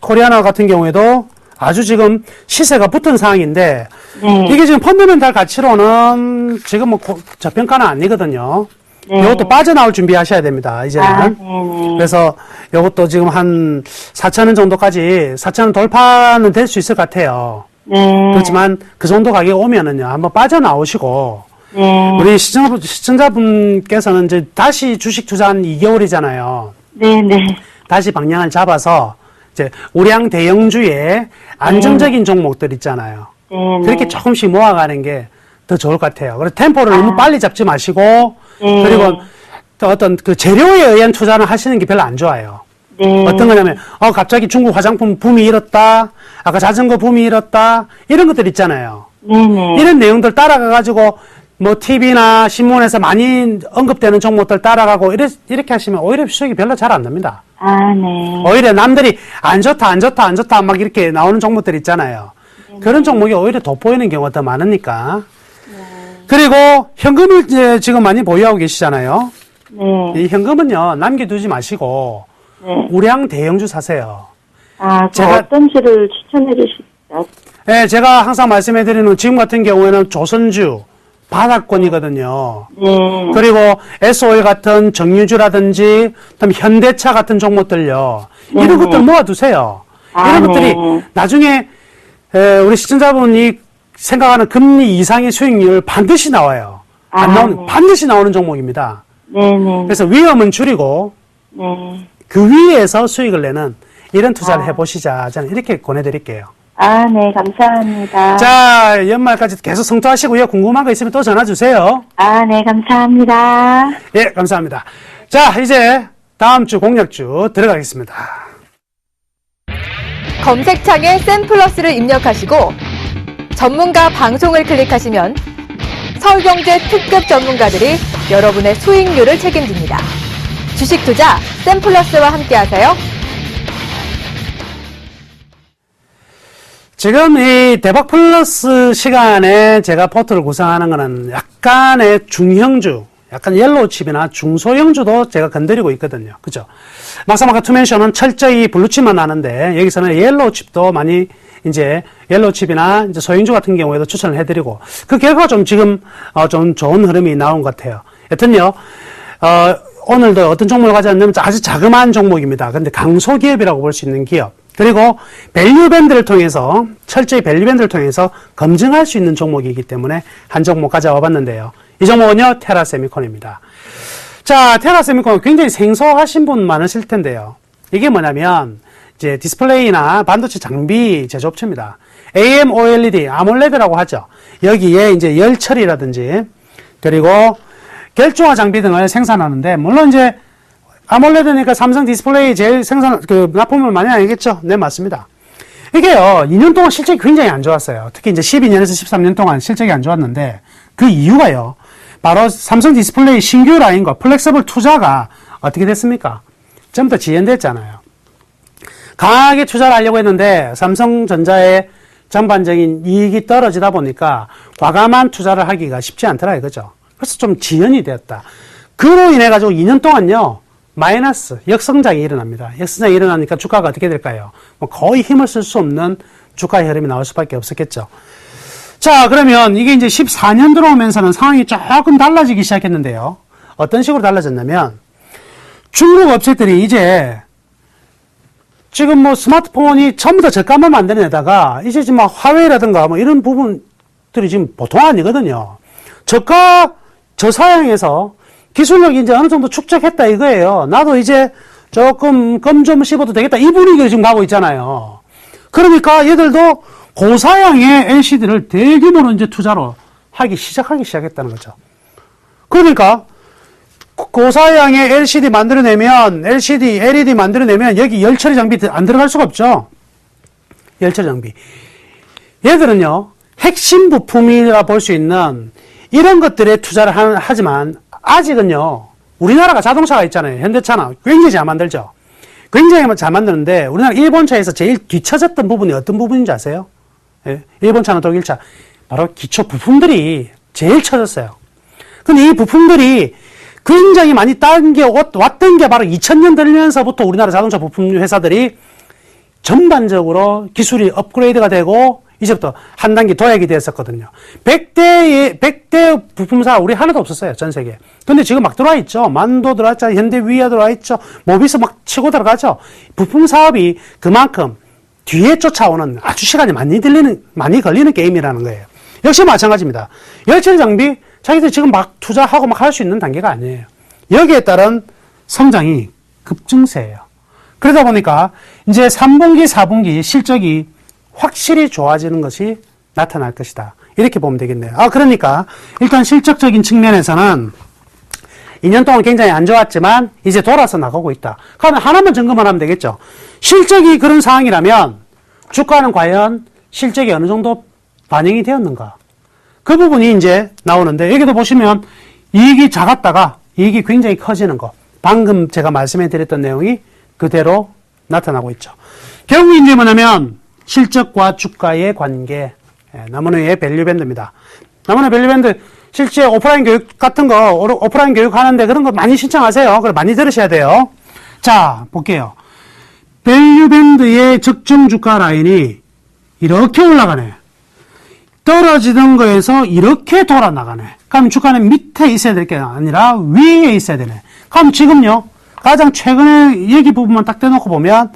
C: 코리아나 같은 경우에도 아주 지금 시세가 붙은 상황인데,
D: 네.
C: 이게 지금 펀더멘탈 가치로는 지금 뭐 저평가는 아니거든요.
D: 네.
C: 이것도 빠져나올 준비하셔야 됩니다. 이제는.
D: 아, 네네.
C: 그래서 이것도 지금 한 4,000원 정도까지 4,000원 돌파는 될 수 있을 것 같아요.
D: 네.
C: 그렇지만 그 정도 가격 오면은요, 한번 빠져나오시고,
D: 네.
C: 우리 시청자분께서는 이제 다시 주식 투자한 2개월이잖아요.
D: 네네.
C: 다시 방향을 잡아서 이제 우량 대형주의 안정적인 종목들 있잖아요.
D: 네네.
C: 그렇게 조금씩 모아가는 게 더 좋을 것 같아요. 그래서 템포를 너무 빨리 잡지 마시고, 그리고 또 어떤 그 재료에 의한 투자를 하시는 게 별로 안 좋아요.
D: 네.
C: 어떤 거냐면, 갑자기 중국 화장품 붐이 일었다, 아까 자전거 붐이 일었다, 이런 것들 있잖아요.
D: 네네.
C: 이런 내용들 따라가가지고, 뭐, TV나 신문에서 많이 언급되는 종목들 따라가고, 이렇게 하시면 오히려 수익이 별로 잘 안 납니다.
D: 아, 네.
C: 오히려 남들이 안 좋다, 막 이렇게 나오는 종목들 있잖아요. 그런 종목이 오히려 돋보이는 경우가 더 많으니까. 그리고 현금을 이제 지금 많이 보유하고 계시잖아요.
D: 네.
C: 이 현금은요, 남겨두지 마시고,
D: 네.
C: 우량 대형주 사세요.
D: 아,
C: 제가-
D: 어떤 주를 추천해 주실까요?
C: 예, 제가 항상 말씀해드리는 지금 같은 경우에는 조선주, 바닥권이거든요.
D: 네.
C: 그리고 SOL 같은 정유주라든지, 그다음 현대차 같은 종목들요. 이런
D: 네네.
C: 것들 모아두세요.
D: 아,
C: 이런
D: 네.
C: 것들이 나중에 우리 시청자분이 생각하는 금리 이상의 수익률 반드시 나와요.
D: 네.
C: 반드시 나오는 종목입니다.
D: 네네.
C: 그래서 위험은 줄이고
D: 네.
C: 그 위에서 수익을 내는 이런 투자를 해보시자. 저는 이렇게 권해드릴게요.
D: 아, 네. 감사합니다.
C: 자, 연말까지 계속 성투하시고요. 궁금한 거 있으면 또 전화 주세요.
D: 아, 네. 감사합니다.
C: 예, 감사합니다. 자, 이제 다음 주 공략주 들어가겠습니다.
B: 검색창에 샘플러스를 입력하시고 전문가 방송을 클릭하시면 서울경제 특급 전문가들이 여러분의 수익률을 책임집니다. 주식 투자 샘플러스와 함께하세요.
C: 지금 이 대박 플러스 시간에 제가 포트를 구성하는 거는 약간의 중형주, 약간 옐로우 칩이나 중소형주도 제가 건드리고 있거든요. 그죠? 막사마카 투맨션은 철저히 블루칩만 나는데 여기서는 옐로우 칩도 많이 이제 옐로우 칩이나 이제 소형주 같은 경우에도 추천을 해드리고 그 결과가 좀 지금 좀 좋은 흐름이 나온 것 같아요. 여튼요, 오늘도 어떤 종목을 가져왔냐면 아주 자그마한 종목입니다. 근데 강소기업이라고 볼 수 있는 기업. 그리고 밸류밴드를 통해서 철저히 밸류밴드를 통해서 검증할 수 있는 종목이기 때문에 한 종목 가져와 봤는데요. 이 종목은요, 테라세미콘입니다. 자, 테라세미콘 굉장히 생소하신 분 많으실 텐데요. 이게 뭐냐면 이제 디스플레이나 반도체 장비 제조업체입니다. AMOLED, 아몰레드라고 하죠. 여기에 이제 열 처리라든지 그리고 결조화 장비 등을 생산하는데, 물론 이제 아몰레드니까 삼성 디스플레이 제일 납품을 많이 하겠죠. 네, 맞습니다. 이게요, 2년 동안 실적이 굉장히 안 좋았어요. 특히 이제 12년에서 13년 동안 실적이 안 좋았는데, 그 이유가요, 바로 삼성 디스플레이 신규 라인과 플렉서블 투자가 어떻게 됐습니까? 전부 다 지연됐잖아요. 강하게 투자를 하려고 했는데, 삼성전자의 전반적인 이익이 떨어지다 보니까 과감한 투자를 하기가 쉽지 않더라 이거죠. 그래서 좀 지연이 되었다. 그로 인해 가지고 2년 동안요, 마이너스, 역성장이 일어납니다. 역성장이 일어나니까 주가가 어떻게 될까요? 뭐 거의 힘을 쓸 수 없는 주가의 흐름이 나올 수밖에 없었겠죠. 자, 그러면 이게 이제 14년 들어오면서는 상황이 조금 달라지기 시작했는데요. 어떤 식으로 달라졌냐면, 중국 업체들이 이제 지금 뭐 스마트폰이 전부 다 저가만 만드는 데다가 이제 지금 막 화웨이라든가 뭐 이런 부분들이 지금 보통 아니거든요. 저사양에서 기술력이 이제 어느 정도 축적했다 이거예요. 나도 이제 조금 껌 좀 씹어도 되겠다. 이 분위기로 지금 가고 있잖아요. 그러니까 얘들도 고사양의 LCD를 대규모로 이제 투자로 시작하기 시작했다는 거죠. 그러니까 고사양의 LCD 만들어내면, LED 만들어내면 여기 열처리 장비 안 들어갈 수가 없죠. 열처리 장비. 얘들은요, 핵심 부품이라 볼 수 있는 이런 것들에 투자를 하지만 아직은요, 우리나라가 자동차가 있잖아요. 현대차나 굉장히 잘 만들죠. 굉장히 잘 만드는데 우리나라 일본차에서 제일 뒤처졌던 부분이 어떤 부분인지 아세요? 예? 일본차나 독일차. 바로 기초 부품들이 제일 처졌어요. 근데 이 부품들이 굉장히 많이 왔던 게 바로 2000년 들면서부터 우리나라 자동차 부품 회사들이 전반적으로 기술이 업그레이드가 되고 이제부터 한 단계 도약이 됐었거든요. 100대 부품사 우리 하나도 없었어요, 전 세계에. 근데 지금 막 들어와 있죠. 만도 들어왔죠. 현대위아 들어와 있죠. 모비스 막 치고 들어가죠. 부품 사업이 그만큼 뒤에 쫓아오는 아주 시간이 많이 걸리는 게임이라는 거예요. 역시 마찬가지입니다. 열처리 장비, 자기들 지금 막 투자하고 막 할 수 있는 단계가 아니에요. 여기에 따른 성장이 급증세예요. 그러다 보니까 이제 3분기, 4분기 실적이 확실히 좋아지는 것이 나타날 것이다. 이렇게 보면 되겠네요. 그러니까 일단 실적적인 측면에서는 2년 동안 굉장히 안 좋았지만 이제 돌아서 나가고 있다. 그러면 하나만 점검을 하면 되겠죠. 실적이 그런 상황이라면 주가는 과연 실적이 어느 정도 반영이 되었는가? 그 부분이 이제 나오는데, 여기도 보시면 이익이 작았다가 이익이 굉장히 커지는 거. 방금 제가 말씀해 드렸던 내용이 그대로 나타나고 있죠. 결국 이제 뭐냐면 실적과 주가의 관계, 나무노의 밸류밴드입니다. 나무노의 밸류밴드 실제 오프라인 교육 같은 거, 오프라인 교육 하는데 그런 거 많이 신청하세요. 그걸 많이 들으셔야 돼요. 자, 볼게요. 밸류밴드의 적정 주가 라인이 이렇게 올라가네. 떨어지던 거에서 이렇게 돌아 나가네. 그럼 주가는 밑에 있어야 될 게 아니라 위에 있어야 되네. 그럼 지금요, 가장 최근에 여기 부분만 딱 떼놓고 보면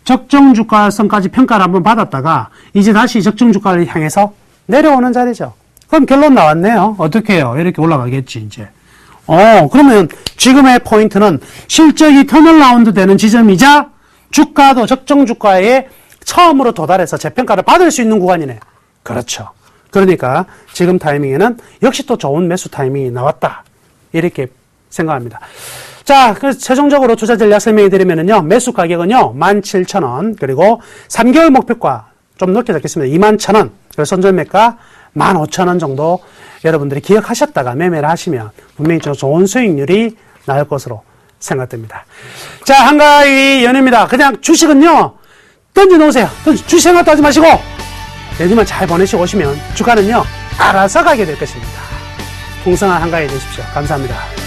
C: 적정 주가선까지 평가를 한번 받았다가 이제 다시 적정 주가를 향해서 내려오는 자리죠. 그럼 결론 나왔네요. 어떻게 해요? 이렇게 올라가겠지, 이제. 그러면 지금의 포인트는 실적이 턴어라운드 되는 지점이자 주가도 적정 주가에 처음으로 도달해서 재평가를 받을 수 있는 구간이네. 그렇죠. 그러니까 지금 타이밍에는 역시 또 좋은 매수 타이밍이 나왔다. 이렇게 생각합니다. 자, 그래서 최종적으로 투자 전략 설명해 드리면은요, 매수 가격은요, 17,000원, 그리고 3개월 목표가 좀 높게 잡겠습니다. 21,000원, 그리고 선전매가 15,000원 정도 여러분들이 기억하셨다가 매매를 하시면 분명히 좀 좋은 수익률이 나올 것으로 생각됩니다. 자, 한가위 연입니다. 그냥 주식은요, 던져 놓으세요. 주식 생각도 하지 마시고, 내일만 잘 보내시고 오시면 주가는요, 알아서 가게 될 것입니다. 풍성한 한가위 되십시오. 감사합니다.